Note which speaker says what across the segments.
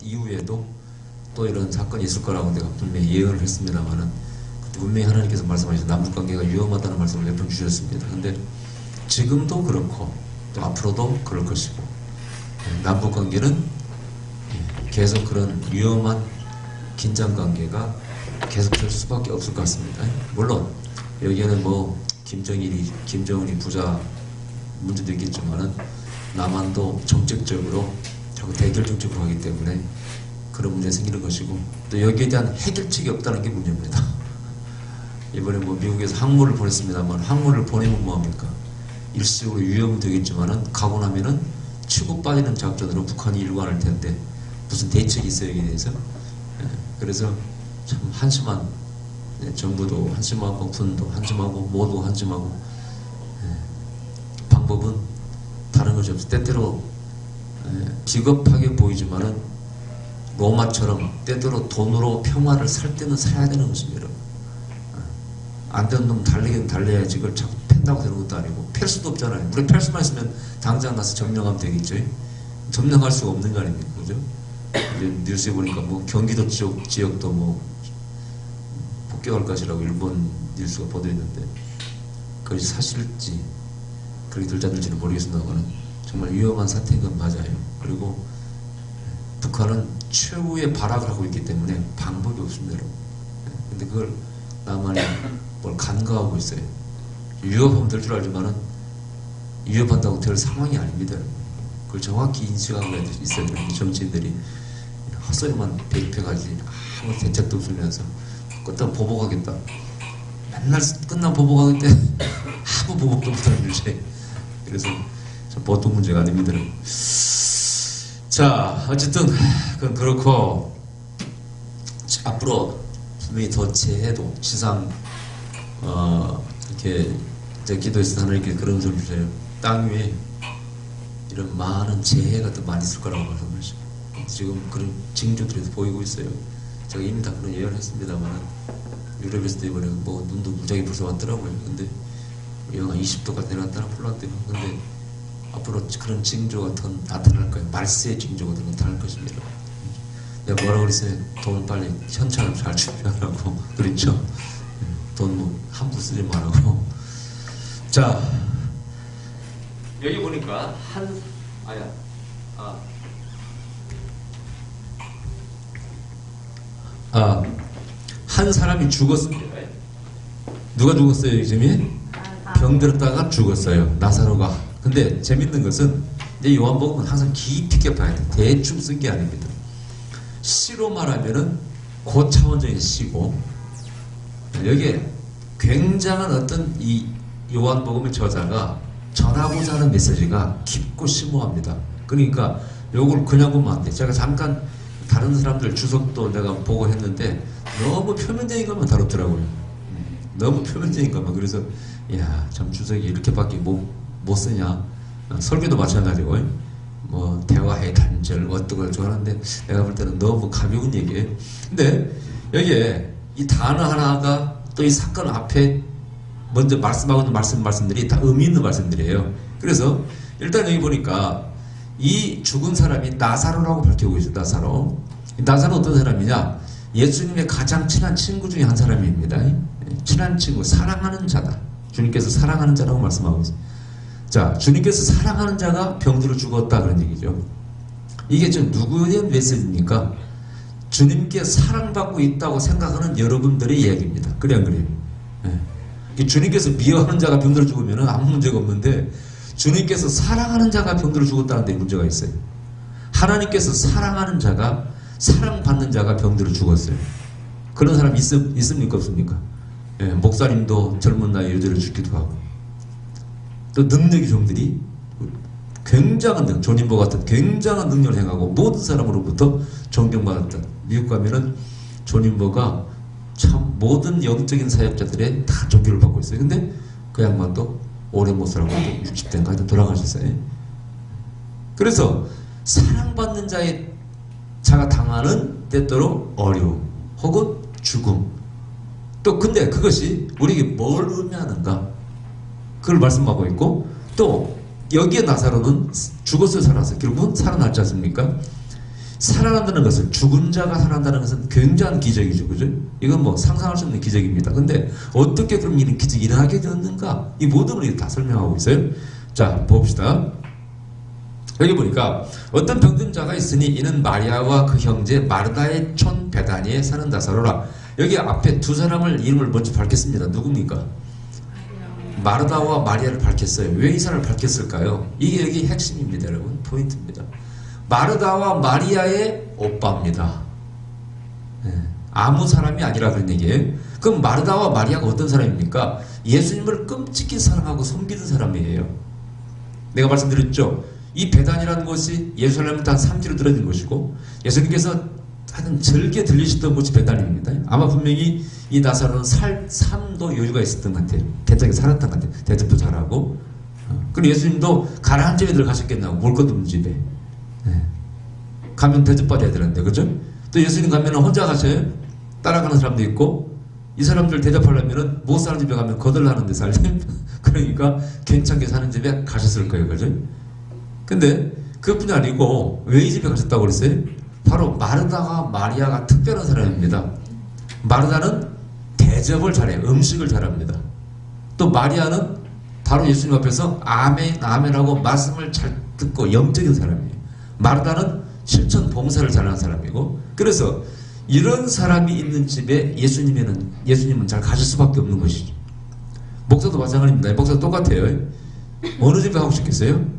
Speaker 1: 이후에도 또 이런 사건이 있을 거라고 내가 분명히 예언을 했습니다만은 분명히 하나님께서 말씀하셔서 남북관계가 위험하다는 말씀을 몇 번 주셨습니다. 근데 지금도 그렇고 또 앞으로도 그럴 것이고 남북관계는 계속 그런 위험한 긴장관계가 계속될 수밖에 없을 것 같습니다. 물론 여기에는 뭐 김정은이 부자 문제도 있겠지만은 남한도 정책적으로 자꾸 대결 정책으로 하기 때문에 그런 문제 생기는 것이고 또 여기에 대한 해결책이 없다는 게 문제입니다. 이번에 뭐 미국에서 항모를 보냈습니다만 항모를 보내면 뭐합니까? 일시적으로 위험은 되겠지만은 가고 나면은 치고 빠지는 작전으로 북한이 일관할 텐데 무슨 대책이 있어요 여기에 대해서. 그래서 참 한심한 정부도 한심하고 군도 한심하고 모두 한심하고 방법은 다른 것이 없어. 때때로 비겁하게 보이지만은 로마처럼 때때로 돈으로 평화를 살 때는 사야 되는 것입니다. 안 되는 놈 달리긴 달려야지 그걸 자꾸 팬다고 되는 것도 아니고 팰 수도 없잖아요. 우리 팰 수만 있으면 당장 가서 점령하면 되겠죠. 점령할 수가 없는 거 아닙니까? 그죠? 뉴스에 보니까 뭐 경기도 지역도 뭐 폭격할 것이라고 일본 뉴스가 보도했는데 그것이 사실일지 그렇게 될지 안 될지는 모르겠습니다만 정말 위험한 사태인 건 맞아요. 그리고 북한은 최후의 발악을 하고 있기 때문에 방법이 없습니다. 근데 그걸 남한이 뭘 간과하고 있어요. 위협하면 될 줄 알지만은 위협한다고 될 상황이 아닙니다. 그걸 정확히 인식하고 있어야 되는데 정치인들이 헛소리만 배급해가지 아무 대책도 없으면서 끝나면 보복하겠다. 맨날 끝나면 보복하겠대. 아무 보복도 못하는 주제. 그래서 보통 문제가 아닙니다. 자, 어쨌든 그건 그렇고 앞으로 분명히 더 재해도 지상 이렇게 이제 기도해서 하나님께 그런 소리 주세요. 땅 위에 이런 많은 재해가 더 많이 있을 거라고 말씀하시고 지금 그런 징조들이 보이고 있어요. 제가 이미 다 그런 예언을 했습니다만 유럽에서도 이번에 뭐 눈도 무지하게 불어왔더라고요. 근데 영하 20도까지 내려갔다가 불났대요. 근데 앞으로 그런 징조가 더 나타날 거예요. 말세의 징조가 더 나타날 것입니다. 내가 뭐라고 그랬어요? 돈 빨리 현찰을 잘 준비하라고 그랬죠. 돈 뭐 함부로 쓰지 말라고. 자, 여기 보니까 한 사람이 죽었습니다. 누가 죽었어요, 요즘에? 병 들었다가 죽었어요. 나사로가. 근데 재밌는 것은 이제 요한복음은 항상 깊이 있게 봐야 돼. 대충 쓴 게 아닙니다. 시로 말하면은 고차원적인 시고 여기에 굉장한 어떤 이 요한복음의 저자가 전하고자 하는 메시지가 깊고 심오합니다. 그러니까 요걸 그냥 보면 안 돼. 제가 잠깐 다른 사람들 주석도 내가 보고 했는데 너무 표면적인 것만 다뤘더라고요. 너무 표면적인 것만. 그래서 야, 참 주석이 이렇게밖에 못 쓰냐. 설교도 마찬가지고 뭐 대화의 단절 어떤 걸 좋아하는데 내가 볼 때는 너무 가벼운 얘기예요. 근데 여기에 이 단어 하나가 또 이 사건 앞에 먼저 말씀하고 있는 말씀들이 다 의미 있는 말씀들이에요. 그래서 일단 여기 보니까 이 죽은 사람이 나사로라고 밝히고 있어요. 나사로 어떤 사람이냐? 예수님의 가장 친한 친구 중에 한 사람입니다. 친한 친구, 사랑하는 자다. 주님께서 사랑하는 자라고 말씀하고 있어요. 자, 주님께서 사랑하는 자가 병들어 죽었다 그런 얘기죠. 이게 지금 누구의 메시지입니까? 주님께 사랑받고 있다고 생각하는 여러분들의 이야기입니다. 그래 안 그래요? 네. 주님께서 미워하는 자가 병들어 죽으면 아무 문제가 없는데 주님께서 사랑하는 자가 병들어 죽었다는 데 문제가 있어요. 하나님께서 사랑하는 자가 사랑받는 자가 병들어 죽었어요. 그런 사람 있습니까 없습니까? 예, 목사님도 젊은 나이에 요절을 죽기도 하고 또 능력의 종들이 굉장한 존인보 같은 굉장한 능력을 행하고 모든 사람으로부터 존경받았던 미국 가면은 존인보가 참 모든 영적인 사역자들의 다 존경을 받고 있어요. 근데 그 양반도 오래 못 살고 60대인가 하여튼 돌아가셨어요. 그래서 사랑받는 자가 당하는 때때로 어려움 혹은 죽음 또 근데 그것이 우리에게 뭘 의미하는가 그걸 말씀하고 있고 또 여기에 나사로는 죽었어요 살았어요. 결국은 살아났지 않습니까? 살아난다는 것은, 죽은 자가 살아난다는 것은 굉장한 기적이죠. 그죠? 이건 뭐 상상할 수 없는 기적입니다. 근데 어떻게 그럼 이런 기적이 일어나게 되었는가? 이 모든 걸 다 설명하고 있어요. 자, 봅시다. 여기 보니까 어떤 병든 자가 있으니 이는 마리아와 그 형제 마르다의 촌 베다니에 사는 나사로라. 여기 앞에 두 사람을 이름을 먼저 밝혔습니다. 누굽니까? 마르다와 마리아를 밝혔어요. 왜 이 사람을 밝혔을까요? 이게 여기 핵심입니다, 여러분. 포인트입니다. 마르다와 마리아의 오빠입니다. 네. 아무 사람이 아니라 그런 얘기예요. 그럼 마르다와 마리아가 어떤 사람입니까? 예수님을 끔찍히 사랑하고 섬기는 사람이에요. 내가 말씀드렸죠. 이 베단이라는 곳이 예루살렘부터 한 3km 떨어진 곳이고, 예수님께서 하여튼 절개 들리셨던 곳이 베단입니다. 아마 분명히 이 나사로는 삶도 여유가 있었던 것 같아요. 괜찮게 살았던 것 같아요. 대접도 잘하고. 그리고 예수님도 가난한 집에 들어가셨겠나고, 볼 것도 없는 집에. 네. 가면 대접받아야 되는데, 그죠? 또 예수님 가면 혼자 가셔요. 따라가는 사람도 있고, 이 사람들 대접하려면 못 사는 집에 가면 거들나는 데 살죠. 그러니까 괜찮게 사는 집에 가셨을 거예요, 그죠? 근데 그것뿐이 아니고 왜 이 집에 가셨다고 그랬어요? 바로 마르다와 마리아가 특별한 사람입니다. 마르다는 대접을 잘해요. 음식을 잘합니다. 또 마리아는 바로 예수님 앞에서 아멘 아멘하고 말씀을 잘 듣고 영적인 사람이에요. 마르다는 실천 봉사를 잘하는 사람이고, 그래서 이런 사람이 있는 집에 예수님은 잘 가실 수밖에 없는 것이죠. 목사도 마찬가지입니다. 목사도 똑같아요. 어느 집에 가고 싶겠어요?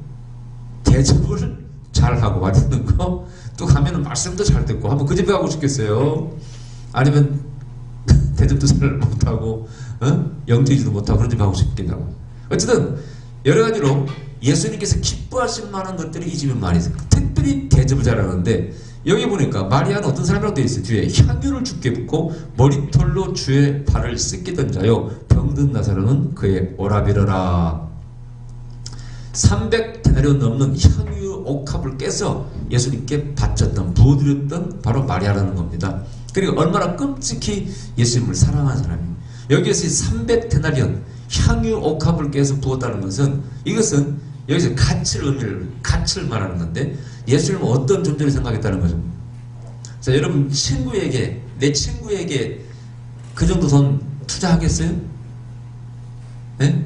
Speaker 1: 대접을 잘하고 받는 거, 또 가면은 말씀도 잘 듣고 하면 그 집에 가고 싶겠어요? 아니면 대접도 잘 못하고 영적이지도 못하고 그런 집에 가고 싶겠냐고. 어쨌든 여러 가지로 예수님께서 기뻐하실 만한 것들이 이 집에 많이 있어요. 특별히 대접을 잘하는데, 여기 보니까 마리아는 어떤 사람이라고 되어 있어요. 뒤에 향유를 주께 붓고 머리털로 주의 발을 씻기던 자요, 병든 나사로는 그의 오라비러라. 300데나리온 넘는 향유 옥합을 깨서 예수님께 바쳤던, 부어드렸던 바로 마리아라는 겁니다. 그리고 얼마나 끔찍히 예수님을 사랑하는 사람입니다. 여기에서 300데나리온 향유 옥합을 깨서 부었다는 것은, 이것은 여기서 가치를 말하는 건데, 예수님은 어떤 존재를 생각했다는 거죠. 자, 여러분 내 친구에게 그 정도 돈 투자하겠어요? 네?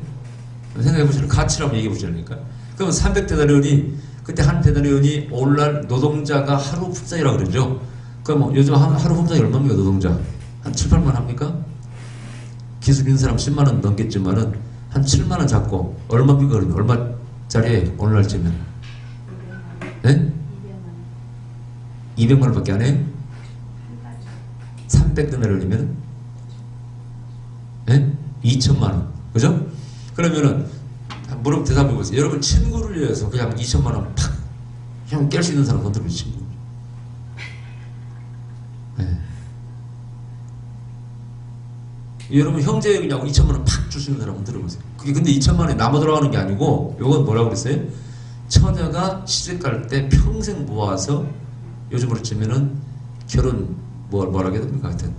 Speaker 1: 생각해 보시면 가치를 한번 얘기해 보시라니까. 그러면 300데나리온이, 그때 한 데나리온이 오늘날 노동자가 하루 품삯이라고 그러죠. 그럼 요즘 하루 품삯이 얼마입니까, 노동자? 한 7, 8만 합니까? 기술 있는 사람 10만 원 넘겠지만은 한 7만 원 잡고 얼마입니까? 그러면 얼마짜리에 오늘날쯤면? 네? 200만 원밖에 안 해요? 300데나리온이면? 네? 2천만 원. 그죠? 그러면은 물어보면 대답해 보세요. 여러분 친구를 위해서 그냥 2천만 원 팍 그냥 깰 수 있는 사람 손 들어보세요. 친구. 네. 여러분 형제 그냥 2천만 원 팍 줄 수 있는 사람 손 들어보세요. 그게 근데 2천만 원이 남아 돌아가는 게 아니고, 요건 뭐라고 그랬어요? 처녀가 시집갈 때 평생 모아서, 요즘으로 치면은 결혼 뭐라 해야 됩니까? 하여튼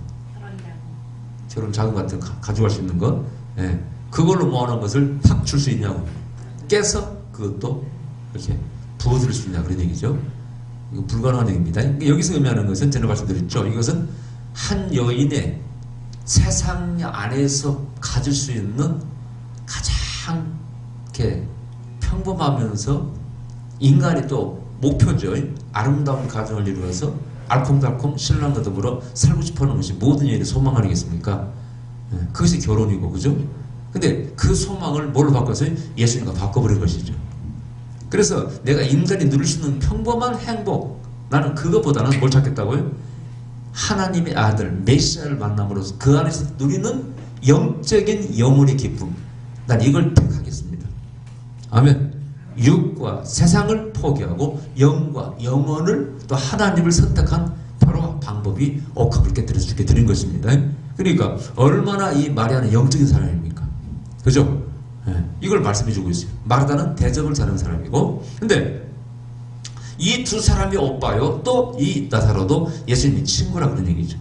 Speaker 1: 결혼 자금 같은 거 가져갈 수 있는 거, 예. 그걸로 모아놓은 것을 팍 줄 수 있냐고, 깨서 그것도 이렇게 부어드릴 수 있냐, 그런 얘기죠. 이거 불가능한 얘기입니다. 여기서 의미하는 것은 제가 말씀드렸죠. 이것은 한 여인의 세상 안에서 가질 수 있는 가장 이렇게 평범하면서 인간이 또 목표죠. 아름다운 가정을 이루어서 알콩달콩 신랑과 더불어 살고 싶어하는 것이 모든 여인의 소망 아니겠습니까? 그것이 결혼이고, 그죠? 근데 그 소망을 뭘로 바꿔서 예수님과 바꿔버린 것이죠. 그래서 내가 인간이 누릴 수 있는 평범한 행복, 나는 그것보다는 뭘 찾겠다고요? 하나님의 아들 메시아를 만남으로써 그 안에서 누리는 영적인 영혼의 기쁨, 난 이걸 택하겠습니다. 아멘. 육과 세상을 포기하고 영과 영혼을, 또 하나님을 선택한 바로 방법이 옥합을 깨뜨려 주게 드린 것입니다. 그러니까 얼마나 이 마리아는 영적인 사람입니까? 그죠? 이걸 말씀해 주고 있어요. 마르다는 대접을 잘하는 사람이고, 근데 이 두 사람이 오빠요, 또 이 나사로도 예수님이 친구라 그런 얘기죠.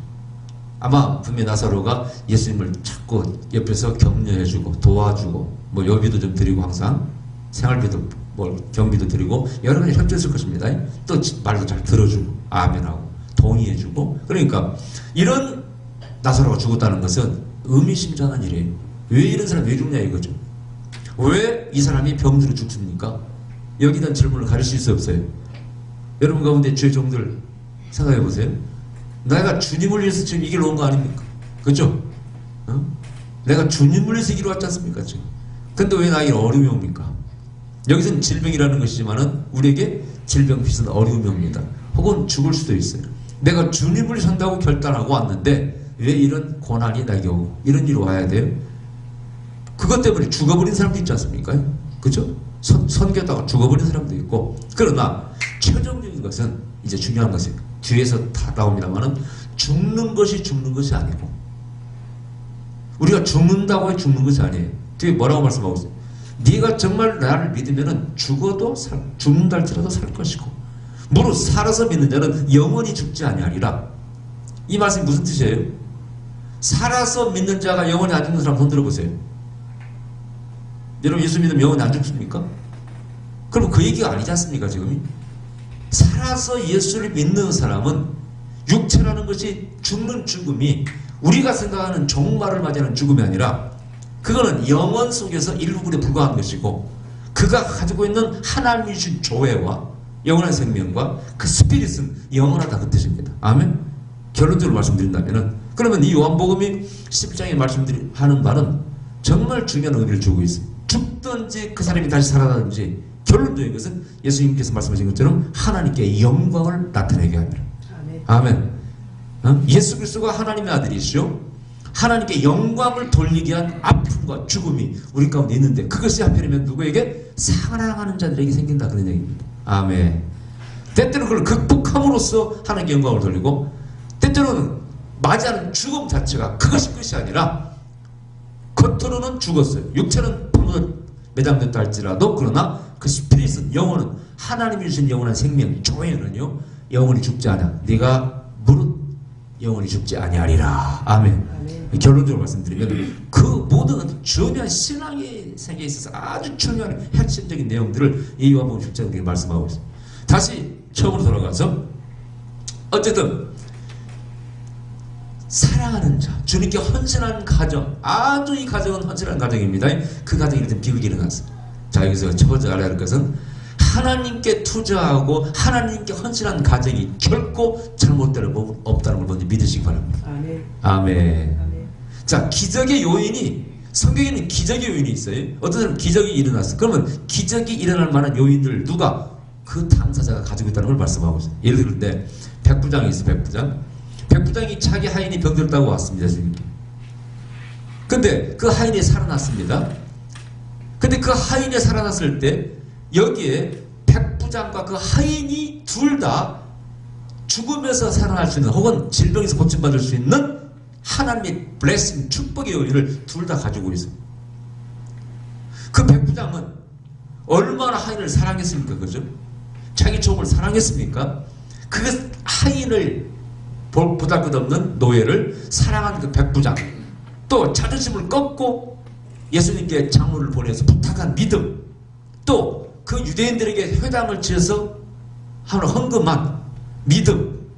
Speaker 1: 아마 분명히 나사로가 예수님을 자꾸 옆에서 격려해주고 도와주고, 뭐 여비도 좀 드리고, 항상 생활비도 뭐 경비도 드리고 여러 가지 협조했을 것입니다. 또 말도 잘 들어주고 아멘하고 동의해주고. 그러니까 이런 나사로가 죽었다는 것은 의미심장한 일이에요. 왜 이런 사람이 왜 죽냐 이거죠. 왜 이 사람이 병들어 죽습니까? 여기에 대한 질문을 가르칠 수 없어요. 여러분 가운데 주의 종들 생각해 보세요. 내가 주님을 위해서 지금 이 길로 온 거 아닙니까? 그렇죠? 내가 주님을 위해서 이 길로 왔지 않습니까? 지금. 근데 왜 나에게 어려움이 옵니까? 여기서는 질병이라는 것이지만은 우리에게 질병 비슷한 어려움이 옵니다. 혹은 죽을 수도 있어요. 내가 주님을 산다고 결단하고 왔는데 왜 이런 고난이 나에게 오고 이런 일이 와야 돼요? 그것 때문에 죽어버린 사람도 있지 않습니까? 그죠? 선교다가 죽어버린 사람도 있고. 그러나 최종적인 것은 이제 중요한 것이 뒤에서 다 나옵니다만은 죽는 것이 아니고 우리가 죽는다고 해 죽는 것이 아니에요. 뒤에 뭐라고 말씀하고 있어요? 네가 정말 나를 믿으면은 죽어도 죽는다 할지라도 살 것이고 무릇 살아서 믿는 자는 영원히 죽지 아니하리라. 이 말씀이 무슨 뜻이에요? 살아서 믿는 자가 영원히 안 죽는 사람 손 들어보세요. 여러분 예수 믿으면 영원히 안 죽습니까? 그럼 그 얘기가 아니지 않습니까 지금이? 살아서 예수를 믿는 사람은 육체라는 것이 죽는 죽음이 우리가 생각하는 종말을 맞이하는 죽음이 아니라 그거는 영원 속에서 일부분에 불과한 것이고 그가 가지고 있는 하나님이 주신 조회와 영원한 생명과 그 스피릿은 영원하다 그 뜻입니다. 아멘? 결론적으로 말씀드린다면 그러면 이 요한복음이 10장에 말씀하는 바는 정말 중요한 의미를 주고 있어요. 죽든지 그 사람이 다시 살아나든지 결론적인 것은 예수님께서 말씀하신 것처럼 하나님께 영광을 나타내게 합니다. 아멘. 예수 그리스도가 하나님의 아들이시오. 하나님께 영광을 돌리게 한 아픔과 죽음이 우리 가운데 있는데 그것이 하필이면 누구에게? 사랑하는 자들에게 생긴다 그런 얘기입니다. 아멘. 때때로 그걸 극복함으로써 하나님께 영광을 돌리고 때때로는 맞이하는 죽음 자체가 그것이 끝이 아니라 겉으로는 죽었어요. 육체는 매장됐다 할지라도 그러나 그 스피릿은 영혼은 하나님이 주신 영원한 생명 조회는요 영원히 죽지 않아. 네가 무릇 영원히 죽지 아니하리라. 아멘. 결론적으로 말씀드리면 그 모든 중요한 신앙의 세계에 있어서 아주 중요한 핵심적인 내용들을 이 요한복음 10장에 말씀하고 있습니다. 다시 처음으로 돌아가서 어쨌든 사랑하는 자, 주님께 헌신한 가정, 아주 이 가정은 헌신한 가정입니다. 그 가정에 이런 비극이 일어났어요. 자, 여기서 첫 번째 알아야 할 것은 하나님께 투자하고 하나님께 헌신한 가정이 결코 잘못될 법 없다는 걸 먼저 믿으시기 바랍니다. 아멘. 아멘. 아멘. 자, 기적의 요인이 성경에는 기적의 요인이 있어요. 어떤 사람은 기적이 일어났어. 그러면 기적이 일어날 만한 요인들 누가? 그 당사자가 가지고 있다는 걸 말씀하고 있어요. 예를 들을 때 백부장이 있어. 백부장이 자기 하인이 병들었다고 왔습니다. 주님께. 근데 그 하인이 살아났습니다. 근데 그 하인이 살아났을 때 여기에 백부장과 그 하인이 둘 다 죽음에서 살아날 수 있는 혹은 질병에서 고침받을 수 있는 하나님의 블레싱 축복의 요인을 둘 다 가지고 있어요. 그 백부장은 얼마나 하인을 사랑했습니까? 그죠? 자기 종을 사랑했습니까? 그 하인을 보잘것없는 노예를 사랑한 그 백부장, 또 자존심을 꺾고 예수님께 장로를 보내서 부탁한 믿음, 또 그 유대인들에게 회당을 지어서 하는 헌금한 믿음,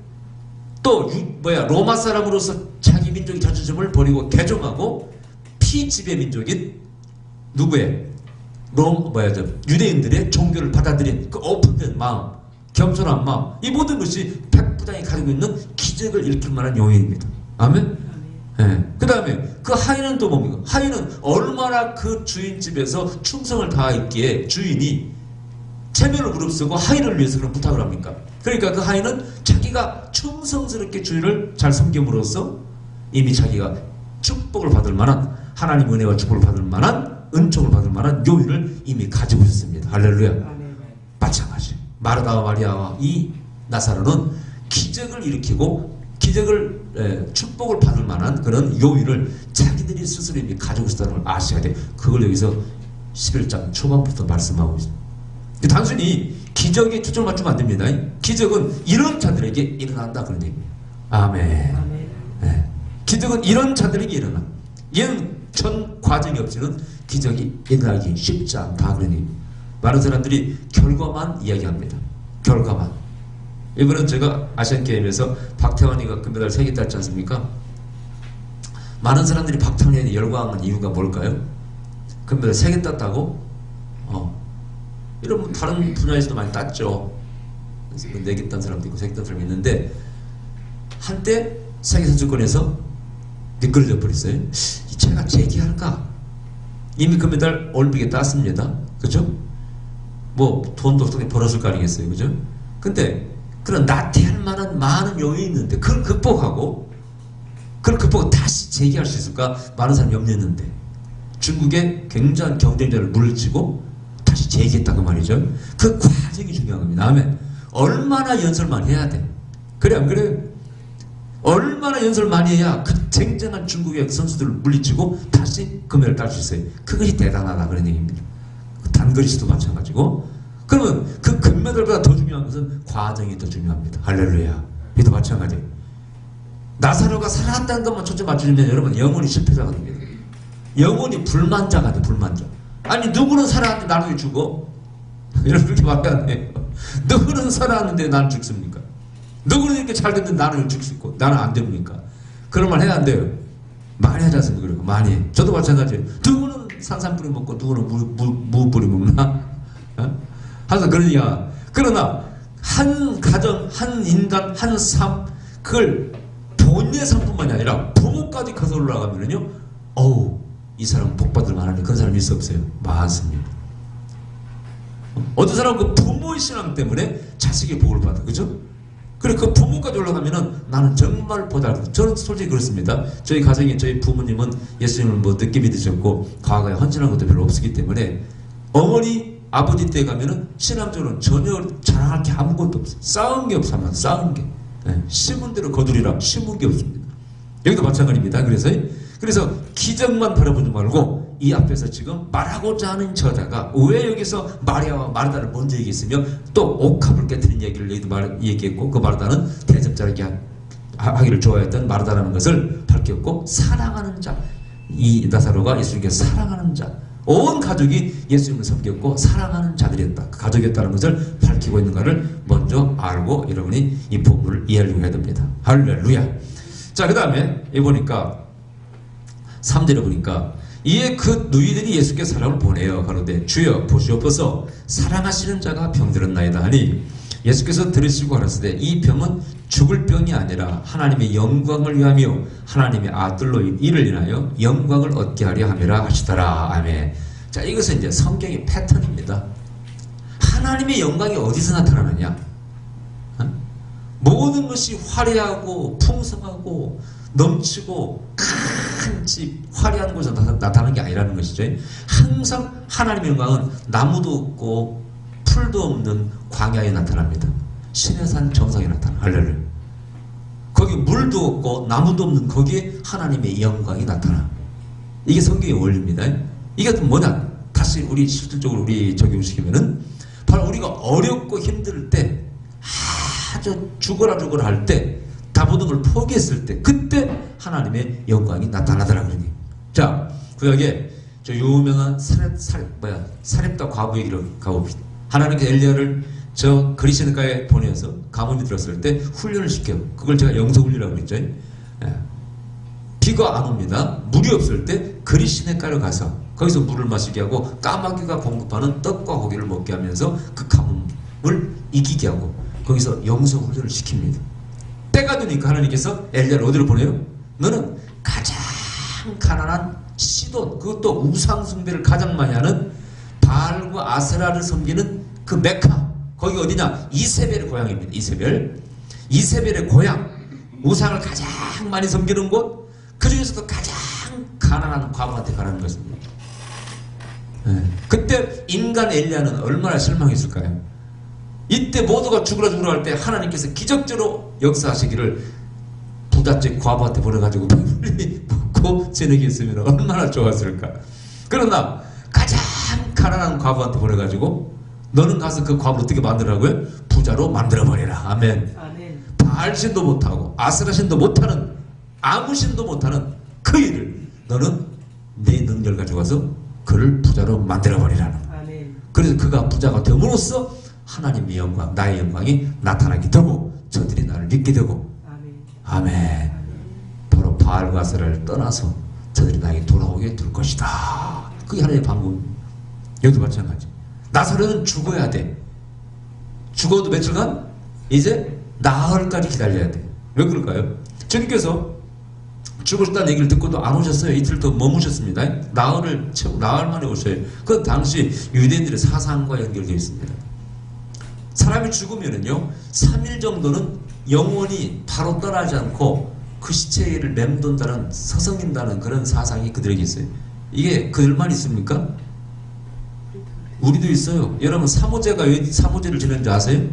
Speaker 1: 또 로마 사람으로서 자기 민족의 자존심을 버리고 개종하고 피지배 민족인 누구의 유대인들의 종교를 받아들인 그 오픈된 마음, 겸손한 마음, 이 모든 것이 백부장이 가지고 있는 기적을 일으킬 만한 요인입니다. 아멘? 네. 그 다음에 그 하인은 또 뭡니까? 하인은 얼마나 그 주인 집에서 충성을 다했기에 주인이 체면을 무릅쓰고 하인을 위해서 그런 부탁을 합니까? 그러니까 그 하인은 자기가 충성스럽게 주인을 잘 섬김으로써 이미 자기가 축복을 받을 만한 하나님 은혜와 축복을 받을 만한 은총을 받을 만한 요인을 이미 가지고 있었습니다. 할렐루야. 마찬가지. 마르다와 마리아와 이 나사로는 기적을 일으키고 축복을 받을 만한 그런 요인을 자기들이 스스로 이미 가지고 있었다는 걸 아셔야 돼. 그걸 여기서 11장 초반부터 말씀하고 있습니다. 단순히 기적에 초점을 맞추면 안 됩니다. 기적은 이런 자들에게 일어난다 그런 얘기입니다. 아멘. 아멘. 네. 기적은 이런 자들에게 일어나. 얘는 전 과정이 없이는 기적이 일어나기 쉽지 않다 그런 얘기입니다. 많은 사람들이 결과만 이야기합니다. 결과만. 이번엔 제가 아시안게임에서 박태환이가 금메달 3개 땄지 않습니까? 많은 사람들이 박태환이 열광하는 이유가 뭘까요? 금메달 3개 땄다고? 이런 다른 분야에서도 많이 땄죠. 그래서 4개 딴 사람도 있고 3개 딴 사람이 있는데 한때 세계선수권에서 미끄러져 버렸어요. 제가 제기할까? 이미 금메달 올림픽에 땄습니다. 그죠? 뭐 돈도 어떻게 벌었을 거 아니겠어요. 그죠? 근데 그런 나태할 만한 많은 요인이 있는데 그걸 극복하고 다시 재기할 수 있을까? 많은 사람이 염려했는데 중국의 굉장한 경쟁자를 물리치고 다시 재기했다고 말이죠. 그 과정이 중요한 겁니다. 다음에 얼마나 연설만 해야 돼? 그래 안 그래요? 얼마나 연설을 많이 해야 그 쟁쟁한 중국의 선수들을 물리치고 다시 금메달을 딸 수 있어요. 그것이 대단하다 그런 얘기입니다. 단거리수도 마찬가지고. 그러면 그 금메달보다 더 중요한 것은 과정이 더 중요합니다. 할렐루야. 이도 마찬가지예요. 나사로가 살아났다는 것만 초점 맞추면 여러분 영원히 실패자가 됩니다. 영원히 불만자가 돼. 불만자. 아니 누구는 살아났는데 나는 왜 죽어? 여러분 그렇게 말이 안 돼요. 누구는 살아났는데 나는 죽습니까? 누구는 이렇게 잘 됐는데 나는 왜 죽을 수 있고 나는 안 됩니까? 그런 말 해야 안 돼요. 많이 하지 않습니까? 그리고 많이 해. 저도 마찬가지예요. 누구는 산삼뿌리 먹고 누구는 무뿌리 먹나? 항상 그런 얘기야. 그러나 한 가정, 한 인간, 한 삶 그걸 본인의 삶뿐만이 아니라 부모까지 커서 올라가면은요 어우 이 사람 복 받을 만하네. 그런 사람이 있어 없어요? 많습니다. 어떤 사람은 그 부모의 신앙 때문에 자식의 복을 받아. 그죠? 그래 그 부모까지 올라가면은 나는 정말 보잘것. 저는 솔직히 그렇습니다. 저희 가정에 저희 부모님은 예수님을 뭐 늦게 믿으셨고 과거에 헌신한 것도 별로 없었기 때문에 어머니 아버지 때 가면은 신앙적으로는 전혀 자랑할 게 아무것도 없어요. 쌓은 게 없어요. 쌓은 게. 네. 심은 대로 거두리라. 심은 게 없습니다. 여기도 마찬가지입니다. 그래서 기적만 바라보지 말고 이 앞에서 지금 말하고자 하는 저자가 왜 여기서 마리아와 마르다를 먼저 얘기했으며 또 옥합을 깨뜨린 얘기를 얘기했고 그 마르다는 대접자에게 하기를 좋아했던 마르다라는 것을 밝혔고 사랑하는 자, 이 나사로가 예수님께 사랑하는 자, 온 가족이 예수님을 섬겼고 사랑하는 자들이었다. 그 가족이었다는 것을 밝히고 있는가를 먼저 알고 여러분이 이 본문을 이해하려고 해야 됩니다. 할렐루야. 자, 그 다음에 여기 보니까 3절에 보니까 이에 그 누이들이 예수께 사람을 보내어 가로되 주여 보시옵소서 사랑하시는 자가 병들었나이다 하니 예수께서 들으시고 하시되 이 병은 죽을 병이 아니라 하나님의 영광을 위하며 하나님의 아들로 이를 인하여 영광을 얻게 하려 함이라 하시더라. 아멘. 자, 이것은 이제 성경의 패턴입니다. 하나님의 영광이 어디서 나타나느냐? 모든 것이 화려하고 풍성하고 넘치고 큰 집 화려한 곳에서 나타나는 게 아니라는 것이죠. 항상 하나님의 영광은 나무도 없고 풀도 없는 광야에 나타납니다. 신의 산 정상에 나타나. 할렐루야. 거기 물도 없고 나무도 없는 거기에 하나님의 영광이 나타나. 이게 성경의 원리입니다. 이게 뭐냐? 다시 우리 실질적으로 우리 적용시키면은 바로 우리가 어렵고 힘들 때 아주 죽어라 할 때 다 모든 걸 포기했을 때 그때 하나님의 영광이 나타나더라 그러니. 자, 구약에 저 유명한 사렙다 과부 얘기를 가봅시다. 하나님께서 엘리야를 저 그리시네가에 보내서 가뭄이 들었을 때 훈련을 시켜요. 그걸 제가 영성훈련이라고 그랬죠. 비가 안 옵니다. 물이 없을 때 그리시네가로 가서 거기서 물을 마시게 하고 까마귀가 공급하는 떡과 고기를 먹게 하면서 그 가뭄을 이기게 하고 거기서 영성훈련을 시킵니다. 때가 되니까 하나님께서 엘리야를 어디로 보내요? 너는 가장 가난한 시돈, 그것도 우상숭배를 가장 많이 하는 바알과 아세라를 섬기는 그 메카, 거기 어디냐? 이세벨의 고향입니다. 이세벨의 고향, 우상을 가장 많이 섬기는 곳, 그 중에서도 가장 가난한 과부한테 가는 것입니다. 그때 인간 엘리야는 얼마나 실망했을까요? 이때 모두가 죽으라 할 때 하나님께서 기적적으로 역사하시기를 부잣집 과부한테 보내가지고 먹고 저녁에 있으면 얼마나 좋았을까. 그러나 가장 가난한 과부한테 보내가지고 너는 가서 그 과부를 어떻게 만들라고요? 부자로 만들어버리라. 아멘. 바알신도 못하고 아스라신도 못하는 아무 신도 못하는 그 일을 너는 내 능력을 가지고 가서 그를 부자로 만들어버리라는. 그래서 그가 부자가 됨으로써 하나님의 영광, 나의 영광이 나타나게 되고 저들이 나를 믿게 되고 아멘. 바로 바알과 아세라를 떠나서 저들이 나에게 돌아오게 될 것이다. 그게 하나님의 방법입니다. 여기도 마찬가지. 나사로는 죽어야 돼. 죽어도 며칠간 이제 나흘까지 기다려야 돼. 왜 그럴까요? 주님께서 죽으셨다는 얘기를 듣고도 안 오셨어요. 이틀 더 머무셨습니다. 나흘을 채우고 나흘 만에 오셔요. 그건 당시 유대인들의 사상과 연결되어 있습니다. 사람이 죽으면은요 3일 정도는 영원히 바로 떠나지 않고 그 시체를 맴돈다는 서성인다는 그런 사상이 그들에게 있어요. 이게 그들만 있습니까? 우리도 있어요. 여러분 사모제가 왜 사모제를 지내는지 아세요?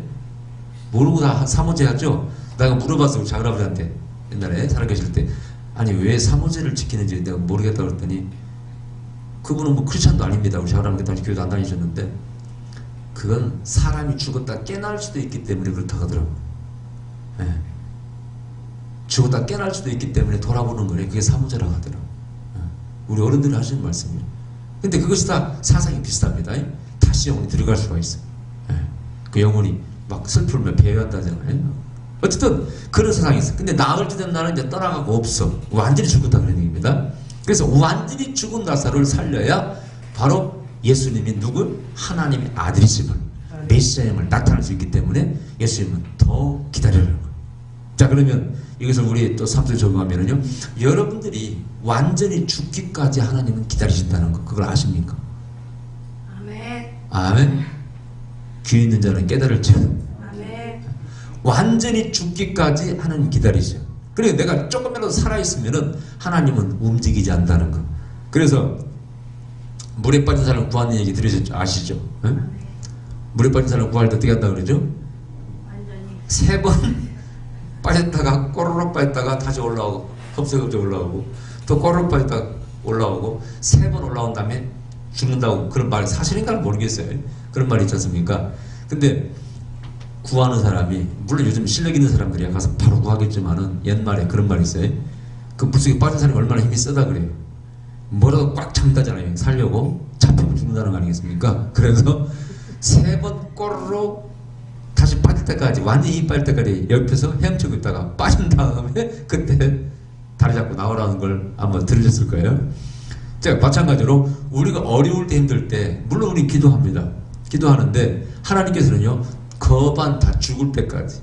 Speaker 1: 모르고 다 사모제 하죠? 내가 물어봤어요. 우리 작은아버지한테 옛날에 살아계실 때 아니 왜 사모제를 지키는지 내가 모르겠다고 그랬더니 그분은 뭐 크리스찬도 아닙니다. 우리 작은아버지 당시 교회도 안 다니셨는데 그건 사람이 죽었다 깨날 수도 있기 때문에 그렇다고 하더라고요. 네. 죽었다 깨날 수도 있기 때문에 돌아보는 거래. 그게 사모제라고 하더라고요. 네. 우리 어른들이 하시는 말씀이에요. 근데 그것이 다 사상이 비슷합니다. 다시 영혼이 들어갈 수가 있어요. 네. 그 영혼이 막 슬픔을 배회한다잖아요. 어쨌든 그런 사상이 있어요. 근데 나흘째 된 날은 이제 떠나가고 없어. 완전히 죽었다 그런 얘기입니다. 그래서 완전히 죽은 나사로를 살려야 바로 예수님이 누구? 하나님의 아들이심을 메시아임을 나타낼 수 있기 때문에 예수님은 더 기다리라는 거예요. 자 그러면 여기서 우리 또 3절 적용하면은요 여러분들이 완전히 죽기까지 하나님은 기다리신다는 거 그걸 아십니까?
Speaker 2: 아멘.
Speaker 1: 아멘. 귀 있는 자는 깨달을지어다. 완전히 죽기까지 하나님 기다리죠. 그래 내가 조금이라도 살아있으면은 하나님은 움직이지 않는다는 거. 그래서 물에 빠진 사람 구하는 얘기 들으셨죠? 아시죠? 네? 물에 빠진 사람 구할 때 어떻게 한다 그러죠?
Speaker 2: 완전히
Speaker 1: 3번 빠졌다가 꼬르륵 빠졌다가 다시 올라오고 흡석흡석 올라오고 또 꼬르륵 빠졌다가 올라오고 3번 올라온 다음에 죽는다고 그런 말이 사실인가 모르겠어요. 그런 말이 있지 않습니까? 근데 구하는 사람이 물론 요즘 실력 있는 사람들이야 가서 바로 구하겠지만은 옛말에 그런 말이 있어요. 그 물속에 빠진 사람이 얼마나 힘이 세다 그래요. 뭐라도 꽉 참다잖아요. 살려고 잡히면 죽는다는 거 아니겠습니까? 그래서 3번 꼬르륵 다시 빠질 때까지 완전히 힘 빠질 때까지 옆에서 헤엄치고 있다가 빠진 다음에 그때 다리 잡고 나오라는 걸 아마 들으셨을 거예요. 자 마찬가지로 우리가 어려울 때 힘들 때 물론 우리 기도합니다. 기도하는데 하나님께서는요 거반 다 죽을 때까지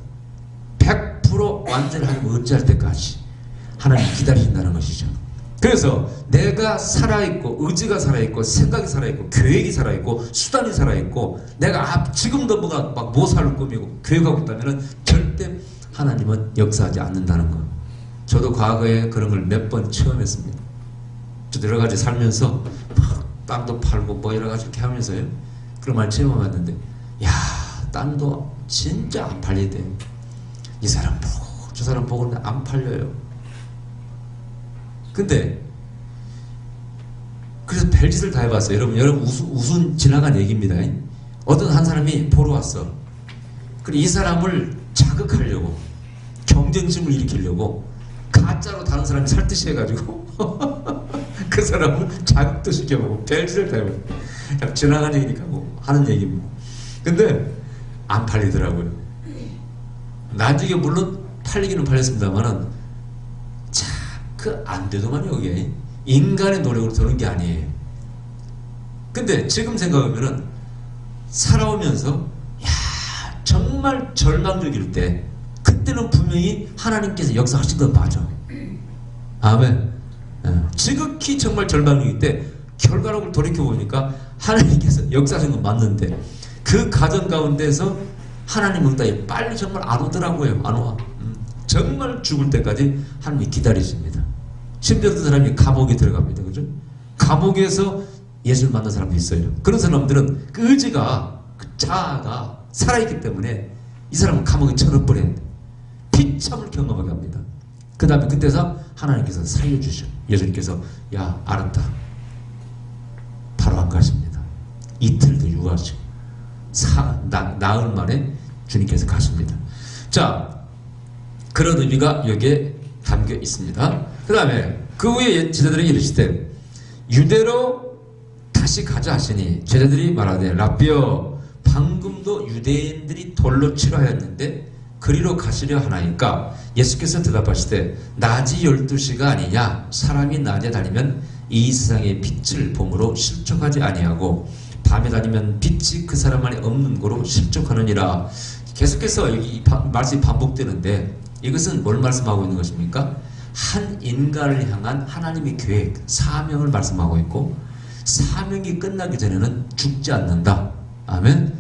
Speaker 1: 100% 완전히 하나님 의지할 때까지 하나님 기다리신다는 것이죠. 그래서 내가 살아있고 의지가 살아있고 생각이 살아있고 계획이 살아있고 수단이 살아있고 내가 지금도 뭐가 막 모사를 꾸미고 계획하고 있다면 절대 하나님은 역사하지 않는다는 것. 저도 과거에 그런 걸 몇 번 체험했습니다. 저도 여러 가지 살면서 막 땅도 팔고 뭐 여러 가지 이렇게 하면서요 그런 말 체험해봤는데 야 땅도 진짜 안 팔리대. 이 사람 보고 저 사람 보고 안 팔려요. 근데 그래서 별짓을 다 해봤어요. 여러분 우순 지나간 얘기입니다. 어떤 한 사람이 보러 왔어. 그리고 이 사람을 자극하려고 경쟁심을 일으키려고 가짜로 다른 사람이 살듯이 해가지고 그 사람을 자극도 시켜보고 별짓을 다 해봤어요. 그냥 지나간 얘기니까 뭐 하는 얘기입니다. 근데 안 팔리더라고요. 나중에 물론 팔리기는 팔렸습니다만은 그 안 되더만요. 이게 인간의 노력으로 되는 게 아니에요. 근데 지금 생각하면은 살아오면서 야 정말 절망적일 때 그때는 분명히 하나님께서 역사하신 건 맞아. 아멘. 지극히 정말 절망적일 때 결과적으로 돌이켜보니까 하나님께서 역사하신 건 맞는데 그 과정 가운데서 하나님 응답이 빨리 정말 안 오더라고요. 안 와. 정말 죽을 때까지 하나님이 기다리십니다. 심지어 어떤 사람이 감옥에 들어갑니다. 그죠? 감옥에서 예수를 만난 사람도 있어요. 그런 사람들은 그 의지가 그 자아가 살아있기 때문에 이 사람은 감옥에 쳐넣어버려요. 비참을 경험하게 합니다. 그 다음에 그때서 하나님께서 살려주셔. 예수님께서 야 알았다. 바로 안 가십니다. 이틀 더 유하시고 나흘 만에 주님께서 가십니다. 자 그런 의미가 여기에 담겨 있습니다. 그 다음에 그 후에 제자들이 이르시되 유대로 다시 다시 가자 하시니 제자들이 말하되 라삐여 방금도 유대인들이 돌로 치려 하였는데 그리로 가시려 하나이까 예수께서 대답하시되 낮이 12시가 아니냐 사람이 낮에 다니면 이 세상의 빛을 봄으로 실족하지 아니하고 밤에 다니면 빛이 그 사람 안에 없는 거로 실족하느니라. 계속해서 여기 말씀이 반복되는데 이것은 뭘 말씀하고 있는 것입니까? 한 인간을 향한 하나님의 계획, 사명을 말씀하고 있고 사명이 끝나기 전에는 죽지 않는다. 아멘.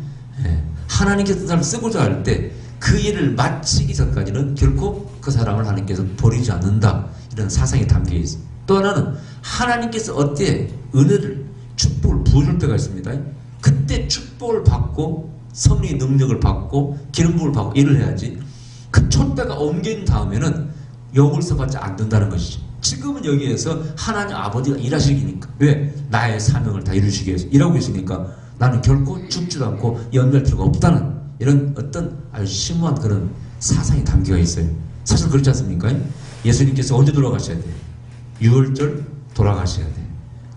Speaker 1: 예. 하나님께서 사람을 쓰고자 할 때 그 일을 마치기 전까지는 결코 그 사람을 하나님께서 버리지 않는다. 이런 사상이 담겨 있습니다. 또 하나는 하나님께서 어때 은혜를 축복을 부어줄 때가 있습니다. 그때 축복을 받고 성령의 능력을 받고 기름 부음을 받고 일을 해야지 그 촛대가 옮긴 다음에는 영을서 받지 않는다는 것이죠. 지금은 여기에서 하나님 아버지가 일하시기니까 왜? 나의 사명을 다 이루시기 위해서 일하고 있으니까 나는 결코 죽지도 않고 연멸 필요가 없다는 이런 어떤 아주 심오한 그런 사상이 담겨 있어요. 사실 그렇지 않습니까? 예수님께서 언제 돌아가셔야 돼요? 6월절 돌아가셔야 돼요.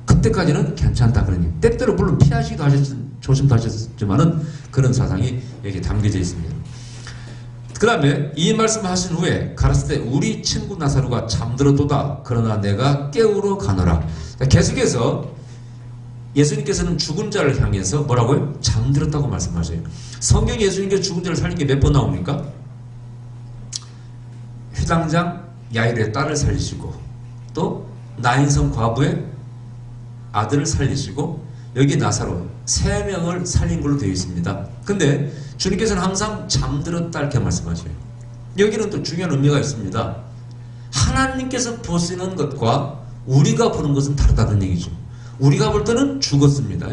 Speaker 1: 그때까지는 괜찮다 그러니 때때로 물론 피하시기도 조심도 하셨지만은 그런 사상이 여기 담겨져 있습니다. 그 다음에 이 말씀을 하신 후에 가라사대 때 우리 친구 나사로가 잠들었도다 그러나 내가 깨우러 가노라. 계속해서 예수님께서는 죽은 자를 향해서 뭐라고요? 잠들었다고 말씀하셔요. 성경에 예수님께서 죽은 자를 살린 게 몇 번 나옵니까? 회당장 야이로의 딸을 살리시고 또 나인성 과부의 아들을 살리시고 여기 나사로 3명을 살린 걸로 되어 있습니다. 근데 주님께서는 항상 잠들었다 이렇게 말씀하셔요. 여기는 또 중요한 의미가 있습니다. 하나님께서 보시는 것과 우리가 보는 것은 다르다는 얘기죠. 우리가 볼 때는 죽었습니다.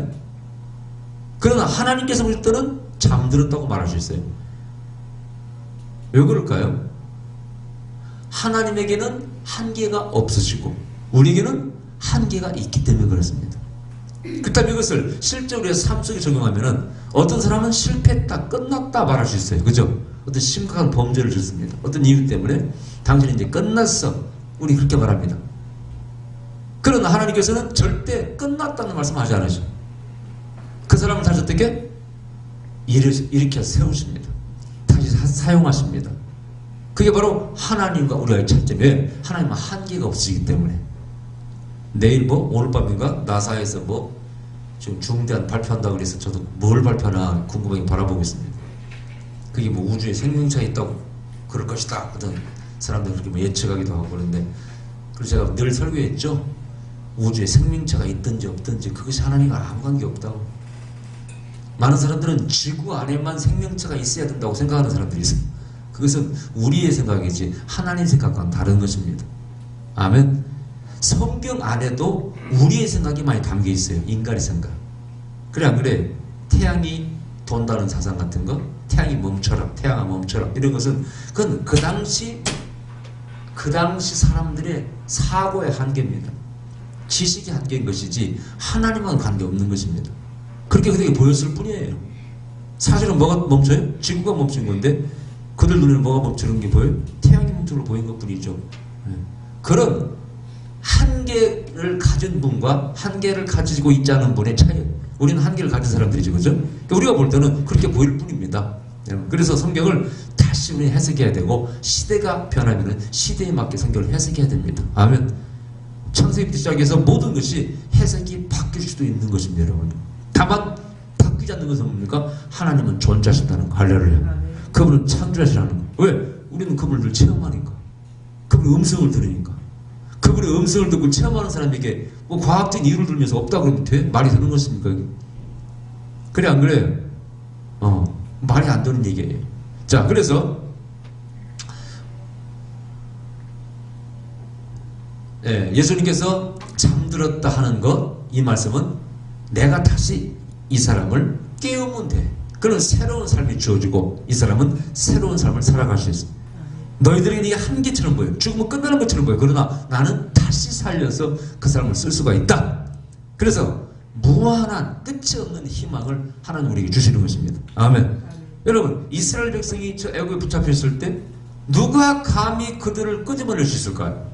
Speaker 1: 그러나 하나님께서 볼 때는 잠들었다고 말할 수 있어요. 왜 그럴까요? 하나님에게는 한계가 없으시고 우리에게는 한계가 있기 때문에 그렇습니다. 그렇다면 이것을 실제 우리의 삶 속에 적용하면은 어떤 사람은 실패했다, 끝났다 말할 수 있어요. 그죠? 어떤 심각한 범죄를 짓습니다. 어떤 이유 때문에 당신이 이제 끝났어. 우리 그렇게 말합니다. 그러나 하나님께서는 절대 끝났다는 말씀하지 않으셔. 그 사람을 다시 어떻게? 일으켜 세우십니다. 다시 사용하십니다. 그게 바로 하나님과 우리의 차이점이에요. 하나님은 한계가 없으시기 때문에. 내일 오늘 밤인가 나사에서 지금 중대한 발표한다고 그래서 저도 뭘 발표하나 궁금하게 바라보고 있습니다. 그게 우주에 생명체가 있다고 그럴 것이다 하던 사람들이 그렇게 예측하기도 하고 그런데 그래서 제가 늘 설교했죠. 우주에 생명체가 있든지 없든지 그것이 하나님과 아무 관계 없다고. 많은 사람들은 지구 안에만 생명체가 있어야 된다고 생각하는 사람들이 있어요. 그것은 우리의 생각이지 하나님의 생각과는 다른 것입니다. 아멘. 성경 안에도 우리의 생각이 많이 담겨 있어요. 인간의 생각. 그래 안 그래? 태양이 돈다는 사상 같은 거, 태양이 멈춰라, 태양아 멈춰라 이런 것은 그건 그 당시 사람들의 사고의 한계입니다. 지식의 한계인 것이지 하나님과는 관계없는 것입니다. 그렇게 그들에게 보였을 뿐이에요. 사실은 뭐가 멈춰요? 지구가 멈춘 건데 그들 눈에는 뭐가 멈추는 게 보여요? 태양이 멈추는 보인 것뿐이죠. 그런 한계를 가진 분과 한계를 가지고 있지 않은 분의 차이. 우리는 한계를 가진 사람들이죠. 그죠? 그러니까 우리가 볼 때는 그렇게 보일 뿐입니다. 그래서 성경을 다시 우리 해석해야 되고 시대가 변하면 시대에 맞게 성경을 해석해야 됩니다. 아멘. 창세기부터 시작해서 모든 것이 해석이 바뀔 수도 있는 것입니다. 여러분. 다만 바뀌지 않는 것은 뭡니까? 하나님은 존재하신다는 거. 할렐루야. 그분은 창조하시라는 거. 왜? 우리는 그분을 늘 체험하니까. 그분의 음성을 들으니까. 그분의 음성을 듣고 체험하는 사람에게 과학적인 이유를 들면서 없다고 그러면 돼? 말이 되는 것입니까? 그래 안 그래요? 말이 안 되는 얘기예요. 자, 그래서 예수님께서 잠들었다 하는 것, 이 말씀은 내가 다시 이 사람을 깨우면 돼. 그는 새로운 삶이 주어지고 이 사람은 새로운 삶을 살아갈 수 있습니다. 너희들에게 이게 한계처럼 보여. 죽으면 끝나는 것처럼 보여. 그러나 나는 다시 살려서 그 사람을 쓸 수가 있다. 그래서 무한한 끝이 없는 희망을 하나님 우리에게 주시는 것입니다. 아멘. 여러분, 이스라엘 백성이 저 애굽에 붙잡혀 있을 때 누가 감히 그들을 끄집어낼 수 있을까요?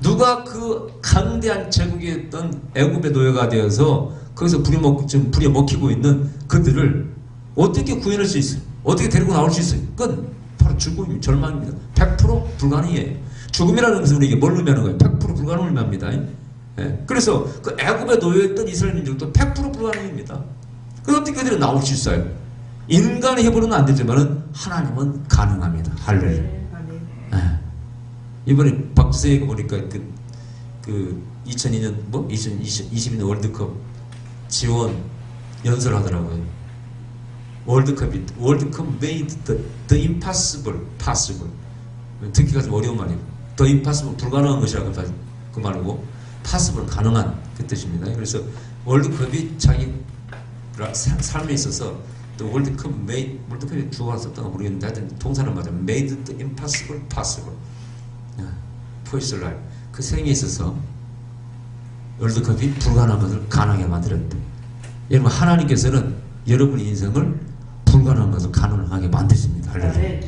Speaker 1: 누가 그 강대한 제국이었던 애굽의 노예가 되어서 거기서 지금 부려먹히고 있는 그들을 어떻게 구해낼 수 있어요? 어떻게 데리고 나올 수 있어요? 그건 바로 죽음입니다. 절망입니다. 100% 불가능이에요. 죽음이라는 것은 우리에게 뭘 의미하는 거예요? 100% 불가능을 의미합니다. 예. 그래서 그 애굽의 노예였던 이스라엘 민족도 100% 불가능입니다. 그럼 어떻게 그들은 나올 수 있어요? 인간의 힘으로는 안 되지만 하나님은 가능합니다. 할렐루야. 예. 이번에 박세희가 보니까 그 2002년 2022년 월드컵 지원 연설하더라고요. 월드컵 made the impossible possible. 듣기가 좀 어려운 말이에요. the impossible 불가능한 것이라고 그 말이고 possible 가능한 그 뜻입니다. 그래서 월드컵이 자기 삶에 있어서 또 월드컵이 주어가 썼던 거 모르겠는데 하여튼 동사는 맞아요. made the impossible possible. for his life. 그 생에 있어서 월드컵이 불가능한 것을 가능하게 만들었대. 여러분 하나님께서는 여러분의 인생을 불가능한 것을 가능하게 만드십니다. 할렐루야.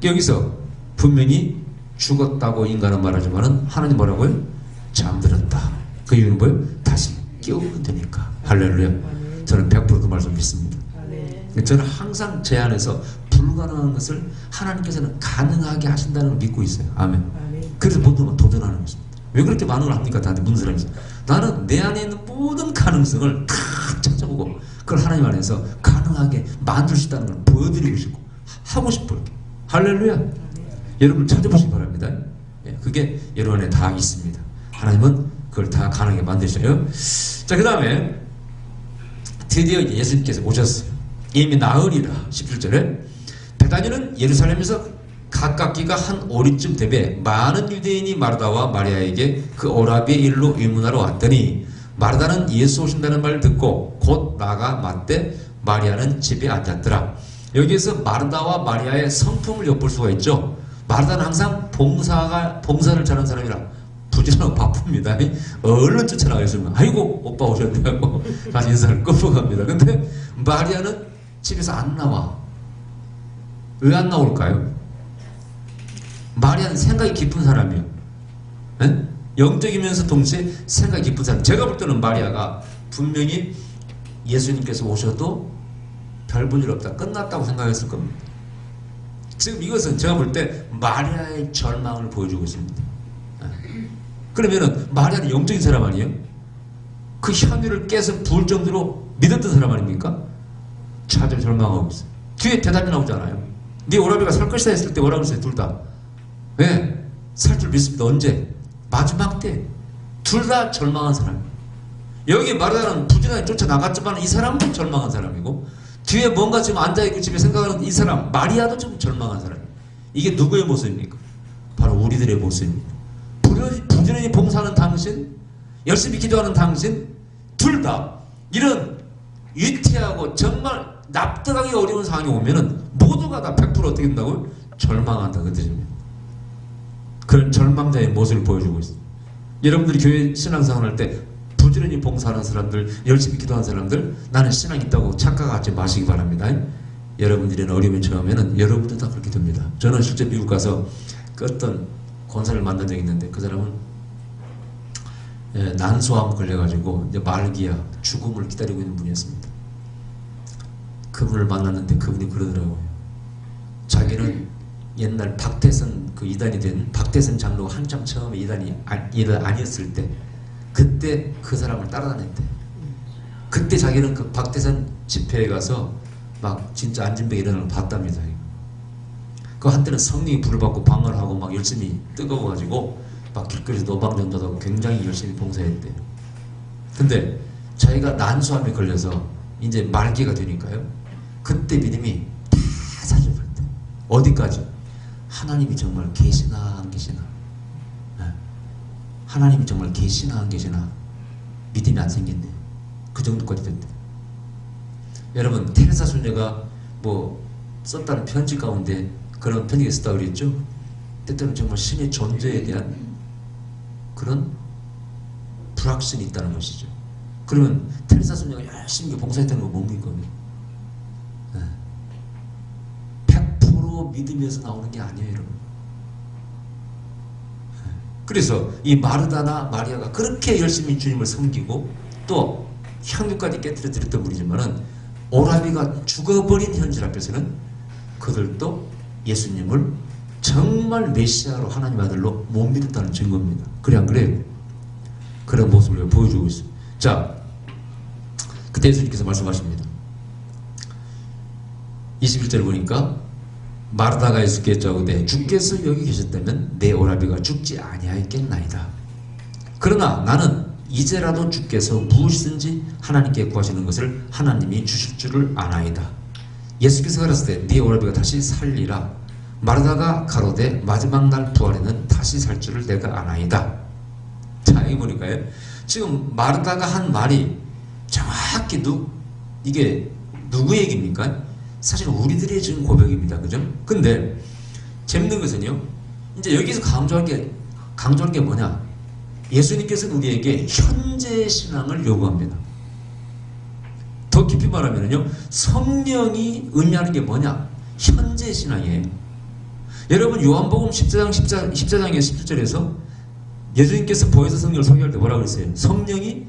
Speaker 1: 여기서 분명히 죽었다고 인간은 말하지만은 하나님 뭐라고요? 잠들었다. 그 이유는 뭐예요? 다시 깨우면 되니까. 할렐루야. 저는 100% 그 말씀 믿습니다. 저는 항상 제 안에서 불가능한 것을 하나님께서는 가능하게 하신다는 걸 믿고 있어요. 아멘. 그래서 모든 걸 도전하는 것입니다. 왜 그렇게 많은 걸 합니까? 다들 무슨 사람이죠? 나는 내 안에 있는 모든 가능성을 다 찾아보고 그걸 하나님 안에서 가능하게 만들 수 있다는 걸 보여드리고 싶고 하고 싶어요. 할렐루야. 여러분 찾아보시기 바랍니다. 그게 여러분 안에 다 있습니다. 하나님은 그걸 다 가능하게 만드셔요. 자, 그 다음에 드디어 예수님께서 오셨어요. 이미 나으리라. 17절에 베다니는 예루살렘에서 가깝기가 한 오리쯤 되매 많은 유대인이 마르다와 마리아에게 그 오라비의 일로 의문하러 왔더니 마르다는 예수 오신다는 말을 듣고 곧 나가 맞대 마리아는 집에 앉았더라. 여기에서 마르다와 마리아의 성품을 엿볼 수가 있죠. 마르다는 항상 봉사를 잘하는 사람이라 부지런하고 바쁩니다. 얼른 쫓아나가겠습니다. 아이고 오빠 오셨냐고 다시 인사를 꺼버갑니다. 근데 마리아는 집에서 안 나와. 왜 안 나올까요? 마리아는 생각이 깊은 사람이에요. 에? 영적이면서 동시에 생각이 깊은 사람. 제가 볼 때는 마리아가 분명히 예수님께서 오셔도 별 볼 일 없다. 끝났다고 생각했을 겁니다. 지금 이것은 제가 볼 때 마리아의 절망을 보여주고 있습니다. 그러면은 마리아는 영적인 사람 아니에요? 그 향유를 깨서 부을 정도로 믿었던 사람 아닙니까? 자들 절망하고 있어요. 뒤에 대답이 나오잖아요. 네 오라비가 살 것이다 했을 때 뭐라고 했어요? 둘 다. 왜? 살 줄 믿습니다. 언제? 마지막 때. 둘 다 절망한 사람이에요. 여기 마리아는 부지런히 쫓아나갔지만 이 사람도 절망한 사람이고 뒤에 뭔가 지금 앉아있고 집에 생각하는 이 사람 마리아도 좀 절망한 사람이에요. 이게 누구의 모습입니까? 바로 우리들의 모습입니다. 부지런히 봉사하는 당신, 열심히 기도하는 당신, 둘 다 이런 위태하고 정말 납득하기 어려운 상황이 오면은 모두가 다 100% 어떻게 된다고요? 절망한다 그 뜻입니다. 그런 절망자의 모습을 보여주고 있습니다. 여러분들이 교회 신앙생활 할 때 부지런히 봉사하는 사람들, 열심히 기도하는 사람들, 나는 신앙 있다고 착각하지 마시기 바랍니다. 여러분들이 어려움이 처음에는 여러분도 다 그렇게 됩니다. 저는 실제 미국 가서 그 어떤 권사를 만난 적이 있는데 그 사람은 난소암 걸려가지고 이제 말기야 죽음을 기다리고 있는 분이었습니다. 그분을 만났는데 그분이 그러더라고요. 자기는 옛날 박태선 그 이단이 된 박태선 장로가 한참 처음에 이단 아니었을 때 그때 그 사람을 따라다녔대. 그때 자기는 그 박태선 집회에 가서 막 진짜 안진뱅이 일어나는 걸 봤답니다. 그 한때는 성령이 불을 받고 방언을 하고 막 열심히 뜨거워가지고 막 길거리에서 노방전도도 하고 굉장히 열심히 봉사했대요. 근데 자기가 난소암에 걸려서 이제 말기가 되니까요. 그때 믿음이 다 사라져버렸대. 어디까지? 하나님이 정말 계시나 안 계시나? 네. 하나님이 정말 계시나 안 계시나? 믿음이 안 생겼네. 그 정도까지 됐대. 여러분 테레사 손녀가 뭐 썼다는 편지 가운데 그런 편지가 있었다고 그랬죠? 때때로 정말 신의 존재에 대한 그런 불확신이 있다는 것이죠. 그러면 테레사 손녀가 열심히 봉사했다는 건 뭡니까? 100% 믿음에서 나오는 게 아니에요, 여러분. 그래서 이 마르다나 마리아가 그렇게 열심히 주님을 섬기고 또 향유까지 깨뜨려 드렸던 분이지만은 오라비가 죽어버린 현실 앞에서는 그들도 예수님을 정말 메시아로 하나님 아들로 못 믿었다는 증거입니다. 그래 안 그래요? 그런 모습을 보여주고 있어요. 자, 그때 예수님께서 말씀하십니다. 21절을 보니까 마르다가 예수께 여짜오되 주께서 여기 계셨다면 내 오라비가 죽지 아니하였겠나이다. 그러나 나는 이제라도 주께서 무엇이든지 하나님께 구하시는 것을 하나님이 주실 줄을 아나이다. 예수께서 가라사대 네 오라비가 다시 살리라. 마르다가 가로되 마지막 날 부활에는 다시 살 줄을 내가 아나이다. 자, 여기 보니까요, 지금 마르다가 한 말이 정확히 이게 누구 얘기입니까? 사실 우리들의 지금 고백입니다. 그죠? 근데 재밌는 것은요, 이제 여기서 강조할 게 뭐냐? 예수님께서는 우리에게 현재 신앙을 요구합니다. 더 깊이 말하면요, 성령이 의미하는 게 뭐냐? 현재 신앙이에요. 여러분, 요한복음 14장의 17절에서 예수님께서 보혜사 성령을 소개할 때 뭐라고 그랬어요? 성령이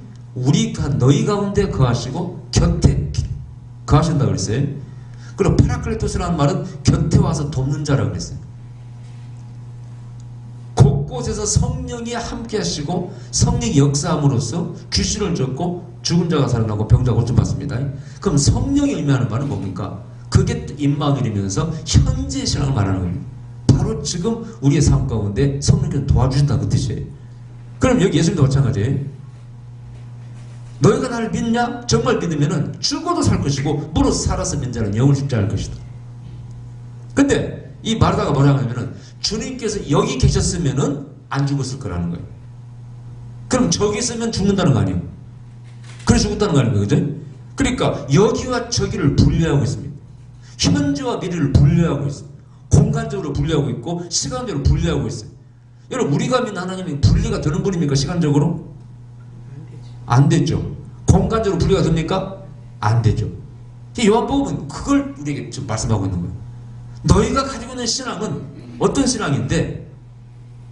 Speaker 1: 너희 가운데 거하시고 곁에 거하신다고 그랬어요. 그리고 파라클레토스라는 말은 곁에 와서 돕는 자라고 그랬어요. 곳곳에서 성령이 함께 하시고 성령이 역사함으로써 귀신을 쫓고 죽은 자가 살아나고 병자가 고침받습니다. 그럼 성령이 의미하는 말은 뭡니까? 그게 임마누엘이면서 현재 신앙을 말하는 겁니다. 바로 지금 우리의 삶 가운데 성령께서 도와주신다는 그 뜻이에요. 그럼 여기 예수님도 마찬가지예요. 너희가 나를 믿냐? 정말 믿으면 죽어도 살 것이고 무릇 살아서 믿는 자는 영을 죽지 않을 것이다. 근데 이 마르다가 뭐라고 하냐면은 주님께서 여기 계셨으면은 안 죽었을 거라는 거예요. 그럼 저기 있으면 죽는다는 거 아니에요? 그래 죽었다는 거 아닙니까? 그죠? 그러니까 여기와 저기를 분리하고 있습니다. 현재와 미래를 분리하고 있어요. 공간적으로 분리하고 있고 시간적으로 분리하고 있어요. 여러분, 우리가 믿는 하나님이 분리가 되는 분입니까? 시간적으로? 안 되죠. 공간적으로 분리가 됩니까? 안 되죠. 요한복음은 그걸 우리에게 지금 말씀하고 있는 거예요. 너희가 가지고 있는 신앙은 어떤 신앙인데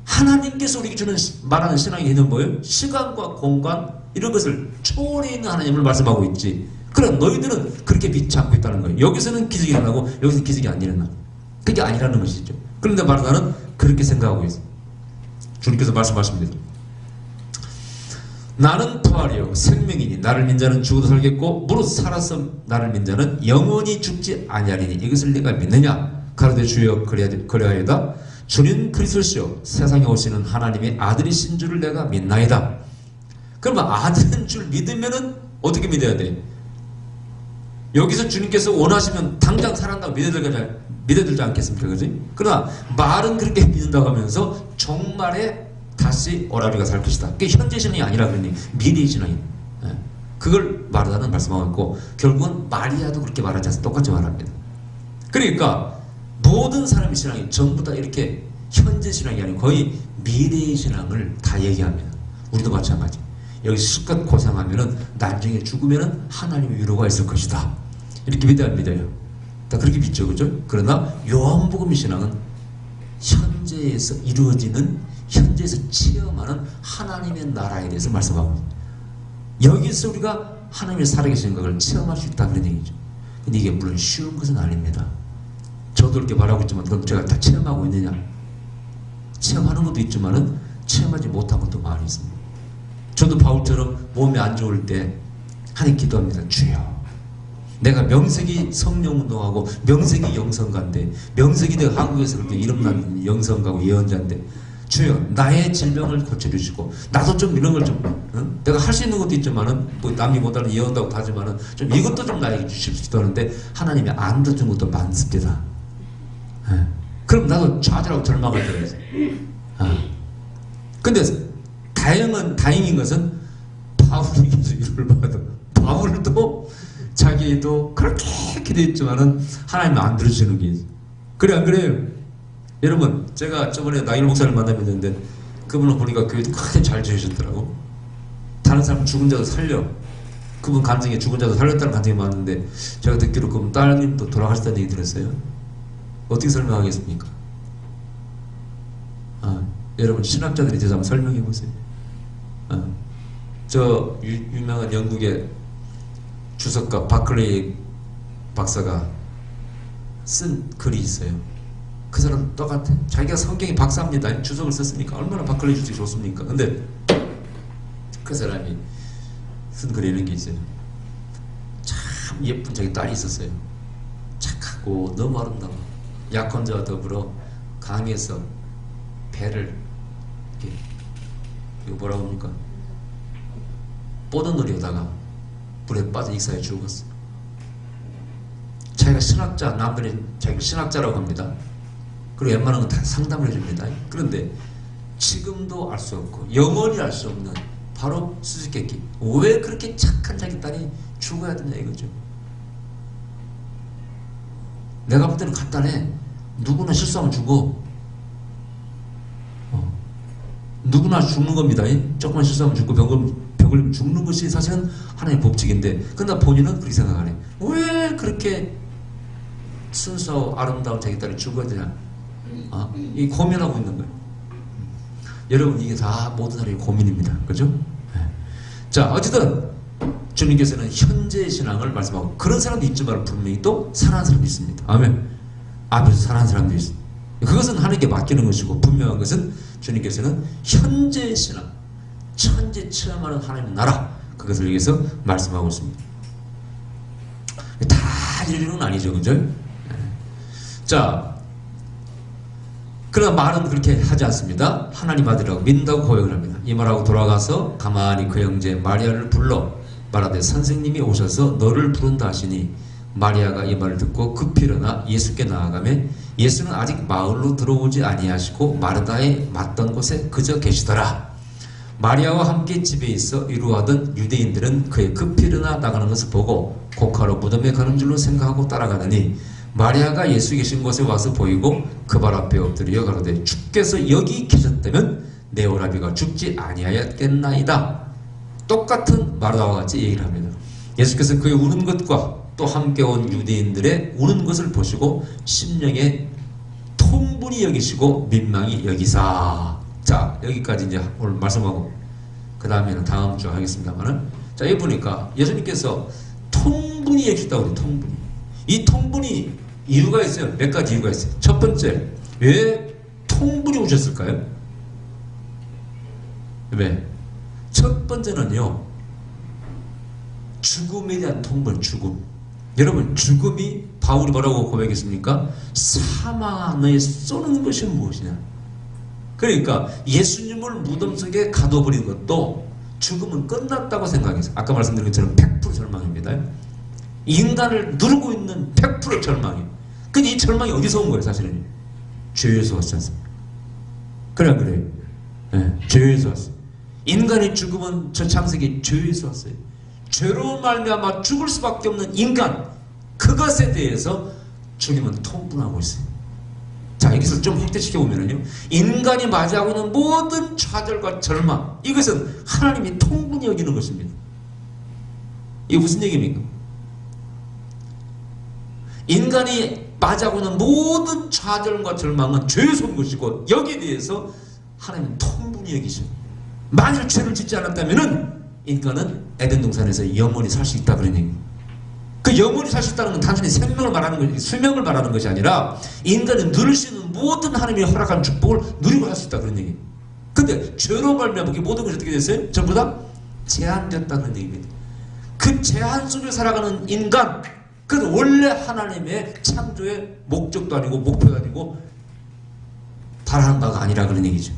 Speaker 1: 하나님께서 우리에게 주는 말하는 신앙이 있는 뭐예요? 시간과 공간 이런 것을 초월해 있는 하나님을 말씀하고 있지. 그럼 너희들은 그렇게 믿지 않고 있다는 거예요. 여기서는 기적이 일어나고 여기서는 기적이 안 일어나. 그게 아니라는 것이죠. 그런데 마르다는 그렇게 생각하고 있어요. 주님께서 말씀하십니다. 나는 부활이요 생명이니 나를 믿는 자는 죽어도 살겠고 무릇 살아서 나를 믿는 자는 영원히 죽지 아니하리니 이것을 네가 믿느냐? 가로되 주여 그리하여다. 주는 그리스도시요 세상에 오시는 하나님의 아들이신 줄을 내가 믿나이다. 그러면 아들인 줄 믿으면은 어떻게 믿어야 돼? 여기서 주님께서 원하시면 당장 살아난다고 믿어들지 않겠습니까? 그지? 그러나 말은 그렇게 믿는다고 하면서 종말에 다시 오라비가 살 것이다. 그게 현재 신앙이 아니라 그러니 미래의 신앙이. 그걸 마르다는 말씀하고 있고 결국은 마리아도 그렇게 말하지 않습니다. 똑같이 말합니다. 그러니까 모든 사람의 신앙이 전부 다 이렇게 현재 신앙이 아니고 거의 미래의 신앙을 다 얘기합니다. 우리도 마찬가지. 여기 실컷 고생하면은 나중에 죽으면은 하나님의 위로가 있을 것이다. 이렇게 믿어야 믿어요. 다 그렇게 믿죠, 그죠? 그러나 요한복음의 신앙은 현재에서 이루어지는, 현재에서 체험하는 하나님의 나라에 대해서 말씀하고 있습니다. 여기서 우리가 하나님의 살아계신 것을 체험할 수 있다 그런 얘기죠. 근데 이게 물론 쉬운 것은 아닙니다. 저도 이렇게 말하고 있지만 그럼 제가 다 체험하고 있느냐? 체험하는 것도 있지만은 체험하지 못한 것도 많이 있습니다. 저도 바울처럼 몸이 안 좋을 때 하나님 기도합니다. 주여, 내가 명색이 성령운동하고 명색이 영성가인데, 명색이 내가 한국에서 그렇게 이름난 영성가고 예언자인데, 주여 나의 질병을 고쳐주시고 나도 좀 이런 걸 좀 내가 할 수 있는 것도 있지만은 뭐 남이 못하는 예언다고 하지만은 좀 이것도 좀 나에게 주십시오 하는데 하나님이 안 들어준 것도 많습니다. 그럼 나도 좌절하고 절망할 때가 있어요. 근데 다행인 것은 바울에게서 위로를 받아. 바울도 자기도 그렇게 기도했지만은 하나님이 안 들어주는 게 있어요. 그래 안 그래요? 여러분, 제가 저번에 나일 목사를 만나뵀는데 그분을 보니까 교회도 크게 잘 지으셨더라고. 다른 사람 죽은 자도 살려. 그분 감정에 죽은 자도 살렸다는 감정이 많은데 제가 듣기로 그분 따님도 돌아가셨다는 얘기 들었어요. 어떻게 설명하겠습니까? 여러분 신학자들이 대해서 한번 설명해 보세요. 저 유명한 영국의 주석가 바클레이 박사가 쓴 글이 있어요. 그 사람 똑같아. 자기가 성경의 박사입니다. 주석을 썼으니까 얼마나 바클레이 주석이 좋습니까? 근데 그 사람이 쓴 글에 이런 게 있어요. 참 예쁜 자기 딸이 있었어요. 착하고 너무 아름다워. 약혼자와 더불어 강에서 배를 이렇게, 이거 뭐라고 합니까? 뻗어놀이다가 불에 빠져 익사해 죽었어요. 자기가 신학자, 남들이 자기가 신학자라고 합니다. 그리고 웬만한 건 다 상담을 해줍니다. 그런데 지금도 알 수 없고 영원히 알 수 없는 바로 수수께끼. 왜 그렇게 착한 자기 딸이 죽어야 되냐 이거죠. 내가 볼 때는 간단해. 누구나 실수하면 죽어. 누구나 죽는 겁니다. 조금만 실수하면 죽고 병을 죽는 것이 사실은 하나의 법칙인데, 근데 본인은 그렇게 생각하네. 왜 그렇게 순수하고 아름다운 자기 딸이 죽어야 되냐? 이 고민하고 있는 거예요. 여러분 이게 다 모든 사람의 고민입니다. 그죠? 네. 자, 어쨌든 주님께서는 현재의 신앙을 말씀하고, 그런 사람도 있지만 분명히 또 사랑하는 사람도 있습니다. 아멘. 앞에서 사랑하는 사람도 있습니다. 그것은 하나님께 맡기는 것이고, 분명한 것은 주님께서는 현재의 신앙, 천재 체험하는 하나님의 나라, 그것을 위해서 말씀하고 있습니다. 다 이루는 아니죠, 그죠? 네. 자, 그러나 말은 그렇게 하지 않습니다. 하나님 아들이라고 믿는다고 고백을 합니다. 이 말하고 돌아가서 가만히 그 형제 마리아를 불러 말하되 선생님이 오셔서 너를 부른다 하시니, 마리아가 이 말을 듣고 급히 일어나 예수께 나아가매 예수는 아직 마을로 들어오지 아니하시고 마르다에 맞던 곳에 그저 계시더라. 마리아와 함께 집에 있어 이루하던 유대인들은 그의 급히 일어나 나가는 것을 보고 곡하러 무덤에 가는 줄로 생각하고 따라가더니, 마리아가 예수 계신 곳에 와서 보이고 그 발 앞에 엎드려 가로되 주께서 여기 계셨다면 내 오라비가 죽지 아니하였겠나이다. 똑같은 마르다와 같이 얘기를 합니다. 예수께서 그의 우는 것과 또 함께 온 유대인들의 우는 것을 보시고 심령에 통분이 여기시고 민망히 여기사. 자, 여기까지 이제 오늘 말씀하고 그 다음에는 다음 주 하겠습니다만은, 자, 여기 보니까 예수님께서 통분이 여기셨다고 그래요. 통분이. 이 통분이 이유가 있어요. 몇 가지 이유가 있어요. 첫 번째, 왜 통분이 오셨을까요? 왜? 첫 번째는요, 죽음에 대한 통분, 죽음. 여러분, 죽음이 바울이 뭐라고 고백했습니까? 사망 안에 쏘는 것이 무엇이냐? 그러니까 예수님을 무덤 속에 가둬버린 것도 죽음은 끝났다고 생각해서, 아까 말씀드린 것처럼 100% 절망입니다. 인간을 누르고 있는 100% 절망이에요. 근데 이 절망이 어디서 온 거예요, 사실은? 죄에서 왔지 않습니까? 그래요. 네, 죄에서 왔어요. 인간의 죽음은 저 창세기 죄에서 왔어요. 죄로 말미암아 죽을 수밖에 없는 인간, 그것에 대해서 주님은 통분하고 있어요. 자, 여기서 좀 확대시켜 보면은요, 인간이 맞이하고 있는 모든 좌절과 절망, 이것은 하나님이 통분히 여기는 것입니다. 이게 무슨 얘기입니까? 인간이 맞이하고 있는 모든 좌절과 절망은 죄에서 온 것이고, 여기에 대해서 하나님은 통분히 여기셔. 만일 죄를 짓지 않았다면은 인간은 에덴 동산에서 영원히 살 수 있다, 그런 얘기입니다. 그 영원히 살 수 있다는 건 단순히 생명을 말하는 것이, 수명을 말하는 것이 아니라 인간이 누릴 수 있는 모든 하나님이 허락한 축복을 누리고 할 수 있다, 그런 얘기입니다. 근데 죄로 말미암아 모든 것이 어떻게 됐어요? 전부 다 제한됐다는 얘기입니다. 그 제한 속에 살아가는 인간, 그건 원래 하나님의 창조의 목적도 아니고 목표도 아니고 바라는 바가 아니라, 그런 얘기죠.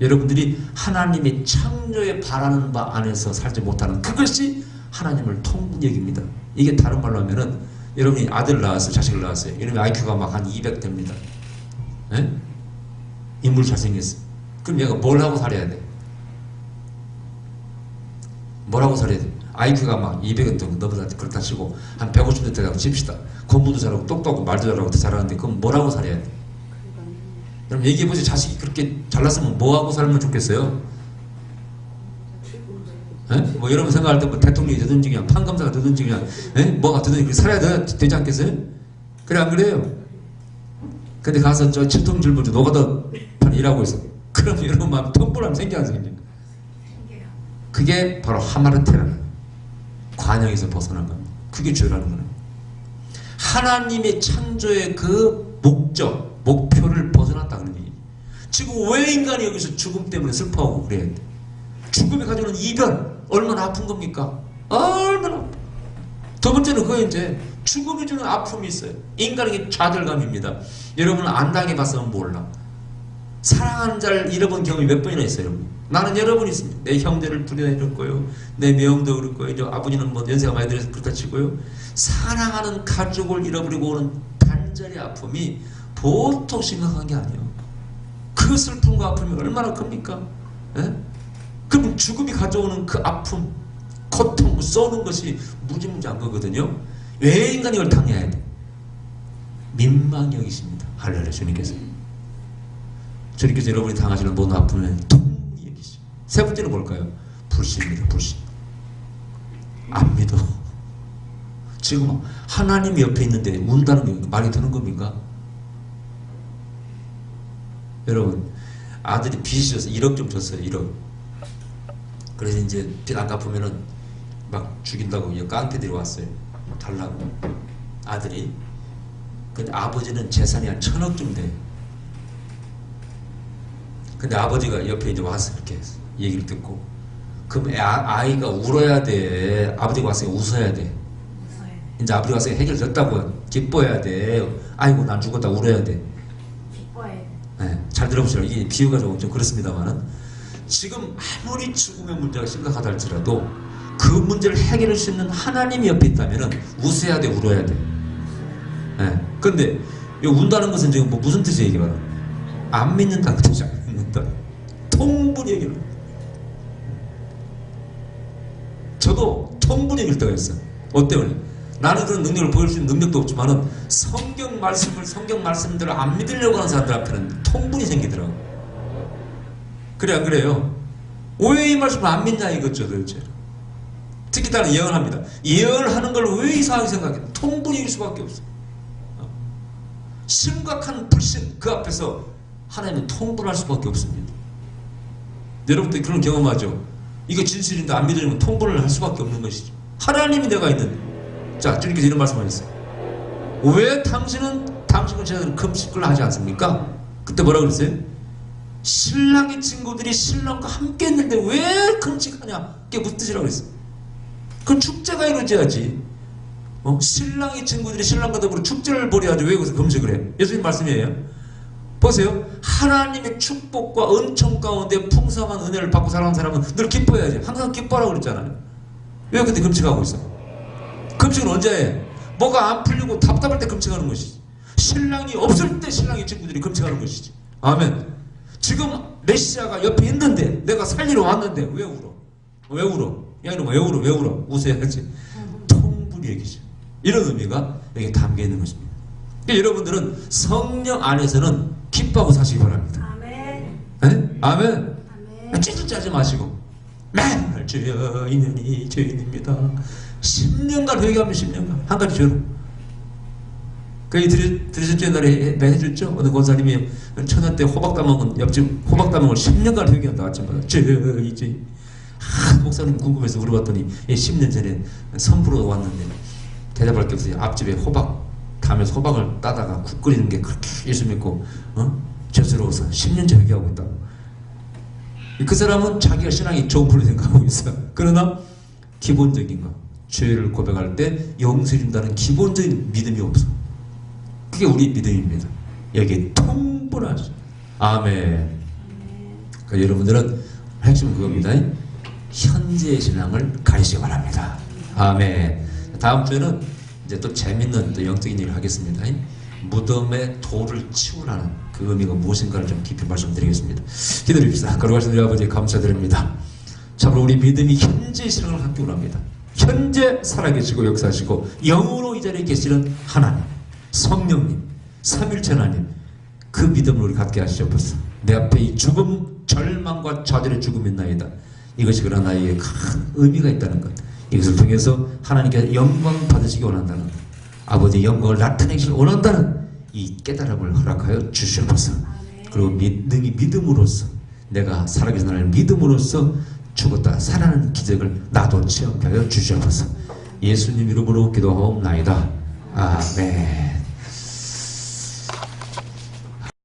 Speaker 1: 여러분들이 하나님의 창조에 바라는 바 안에서 살지 못하는 그것이 하나님을 통분히 여깁니다. 이게 다른 말로 하면은, 여러분이 아들을 낳았어요, 자식을 낳았어요. 이러면 IQ가 막 한 200 됩니다. 에? 인물 잘생겼어. 그럼 얘가 뭘 하고 살아야 돼? 뭘 하고 살아야 돼? IQ가 막 200은 또 너보다 그렇다 치고 한 150년 되라고 칩시다. 공부도 잘하고 똑똑하고 말도 잘하고 더 잘하는데 그럼 뭘 하고 살아야 돼? 그럼 얘기해보세요. 자식이 그렇게 잘났으면 뭐 하고 살면 좋겠어요? 에? 뭐 여러분 생각할 때 뭐 대통령이 되든지 그냥 판검사가 되든지 그냥 뭐가 되든지 살아야 되지 않겠어요? 그래, 안 그래요? 근데 가서 저 칠통질문조 노가다 판 일하고 있어. 그럼 여러분 마음 통분하면 생겨 안 생겨?
Speaker 2: 생겨요.
Speaker 1: 그게 바로 하마르테라는 관역에서 벗어난 겁니다. 그게 죄라는 거예요. 하나님의 창조의 그 목적, 목표를 벗어났다 그런 얘기예요. 지금 왜 인간이 여기서 죽음 때문에 슬퍼하고 그래야 돼? 죽음이 가져오는 이별 얼마나 아픈 겁니까? 얼마나 아파. 두 번째는 그거 이제 죽음이 주는 아픔이 있어요. 인간에게 좌절감입니다. 여러분은 안 당해봤으면 몰라. 사랑하는 자를 잃어본 경험이 몇 번이나 있어요, 여러분. 나는 여러 번 있습니다. 내 형제를 불이나 잃었고요. 내 명도 그렇고요. 이제 아버지는 뭐 연세가 많이 들어서 그렇다 치고요. 사랑하는 가족을 잃어버리고 오는 단절의 아픔이 보통 심각한 게 아니에요. 그 슬픔과 아픔이 얼마나 큽니까? 예? 그럼 죽음이 가져오는 그 아픔, 고통, 쏘는 것이 무지무지한 거거든요. 왜 인간이 이걸 당해야 돼? 민망히 여기십니다. 할렐루야. 주님께서. 주님께서 여러분이 당하시는 모든 아픔을 통분히 여기시죠. 세 번째는 뭘까요? 불신입니다. 불신. 안 믿어. 지금 하나님이 옆에 있는데 운다는 게 말이 되는 겁니까? 여러분, 아들이 빚이 져서 1억 좀 줬어요. 1억. 그래서 이제 빚 안 갚으면은 막 죽인다고 깡패들이 왔어요. 달라고. 아들이. 근데 아버지는 재산이 한 1,000억쯤 돼. 근데 아버지가 옆에 이제 와서 이렇게 얘기를 듣고, 그럼 아이가 울어야 돼? 아버지가 와서 웃어야 돼?
Speaker 2: 웃어야 돼.
Speaker 1: 이제 아버지가 와서 해결됐다고 기뻐해야 돼? 아이고 난 죽었다 울어야 돼?
Speaker 2: 기뻐야 돼.
Speaker 1: 네, 잘 들어보세요. 이게 비유가 좀 그렇습니다만은, 지금 아무리 죽음의 문제가 심각하다 할지라도 그 문제를 해결할 수 있는 하나님이 옆에 있다면은 웃어야 돼, 울어야 돼? 네. 근데 이 운다는 것은 지금 뭐 무슨 뜻이에요, 이게 바로? 안 믿는다는 뜻이 안 믿는다. 통분히 얘기를. 저도 통분히 얘기할 때가 있어요. 어때요? 나는 그런 능력을 보여줄 수 있는 능력도 없지만은 성경 말씀대로 안 믿으려고 하는 사람들 앞에는 통분이 생기더라고. 그래 안 그래요? 왜 이 말씀을 안 믿냐 이거죠 도대체. 특히 나는 예언합니다. 예언하는 걸 왜 이상하게 생각해? 통분일 수밖에 없어. 심각한 불신 그 앞에서 하나님은 통분할 수밖에 없습니다. 여러분들 그런 경험하죠? 이거 진실인데 안 믿으면 통분을 할 수밖에 없는 것이죠. 하나님이 내가 있는데. 자, 주님께서 이런 말씀하셨어요. 왜 당신은 제자들은 금식을 하지 않습니까? 그때 뭐라고 그랬어요? 신랑의 친구들이 신랑과 함께 했는데 왜 금식하냐? 그게 무슨 뜻이라고 그랬어요? 그건 축제가 이루어져야지. 신랑의 친구들이 신랑과 더불어 축제를 벌여야지 왜 거기서 금식을 해? 예수님 말씀이에요. 보세요. 하나님의 축복과 은총 가운데 풍성한 은혜를 받고 살아가는 사람은 늘 기뻐해야지. 항상 기뻐하라고 그랬잖아요. 왜 근데 금식하고 있어? 금식은 언제 해? 뭐가 안 풀리고 답답할 때 금식하는 것이지. 신랑이 없을 때 신랑의 친구들이 금식하는 것이지. 아멘. 지금 메시아가 옆에 있는데 내가 살리러 왔는데 왜 울어? 왜 울어? 야 이놈아 왜 울어? 왜 울어? 웃어야지. 통분이 얘기죠. 이런 의미가 여기 담겨 있는 것입니다. 그러니까 여러분들은 성령 안에서는 기뻐하고 사시기 바랍니다.
Speaker 2: 아멘.
Speaker 1: 네? 아멘.
Speaker 2: 아멘.
Speaker 1: 찌질짜지 마시고 맨날 죄인이니 죄인입니다. 10년간 회개하면 10년간 한 가지 죄로. 그 들으셨죠? 옛날에 해줬죠? 어느 권사님이 천연 때 호박 따먹은 옆집 호박 따먹을 10년간 회개한다 아침마다 죄이지. 목사님 궁금해서 물어봤더니 10년 전에 선부로 왔는데 대답할 게 없어요. 앞집에 호박 가면서 호박을 따다가 국 끓이는 게 그렇게 예수 믿고 죄스러워서 10년째 회개하고 있다고. 그 사람은 자기가 신앙이 좋은 걸로 생각하고 있어요. 그러나 기본적인 거 죄를 고백할 때 용서해준다는 기본적인 믿음이 없어. 그게 우리 믿음입니다. 여기에 통분하죠. 아멘. 그러니까 여러분들은 핵심은 그겁니다. 현재의 신앙을 가리시기 바랍니다. 아멘. 다음 주에는 이제 또 재밌는 또 영적인 얘기를 하겠습니다. 무덤에 돌을 치우라는 그 의미가 무엇인가를 좀 깊이 말씀드리겠습니다. 기다립시다. 거룩하신 우리 아버지 감사드립니다. 참으로 우리 믿음이 현재의 신앙을 갖기 원합니다. 현재 살아계시고 역사하시고 영으로 이 자리에 계시는 하나님, 성령님, 삼일체 하나님, 그 믿음을 우리 갖게 하시옵소서. 내 앞에 이 죽음, 절망과 좌절의 죽음이 있나이다. 이것이 그러나 나에게 큰 의미가 있다는 것, 이것을 통해서 하나님께 영광 받으시기 원한다는 것, 아버지의 영광을 나타내시길 원한다는 이 깨달음을 허락하여 주시옵소서. 그리고 능히 믿음으로써 내가 살아계신 하나님을 믿음으로써 죽었다 살아나는 기적을 나도 체험하여 주시옵소서. 예수님 이름으로 기도하옵나이다. 아멘.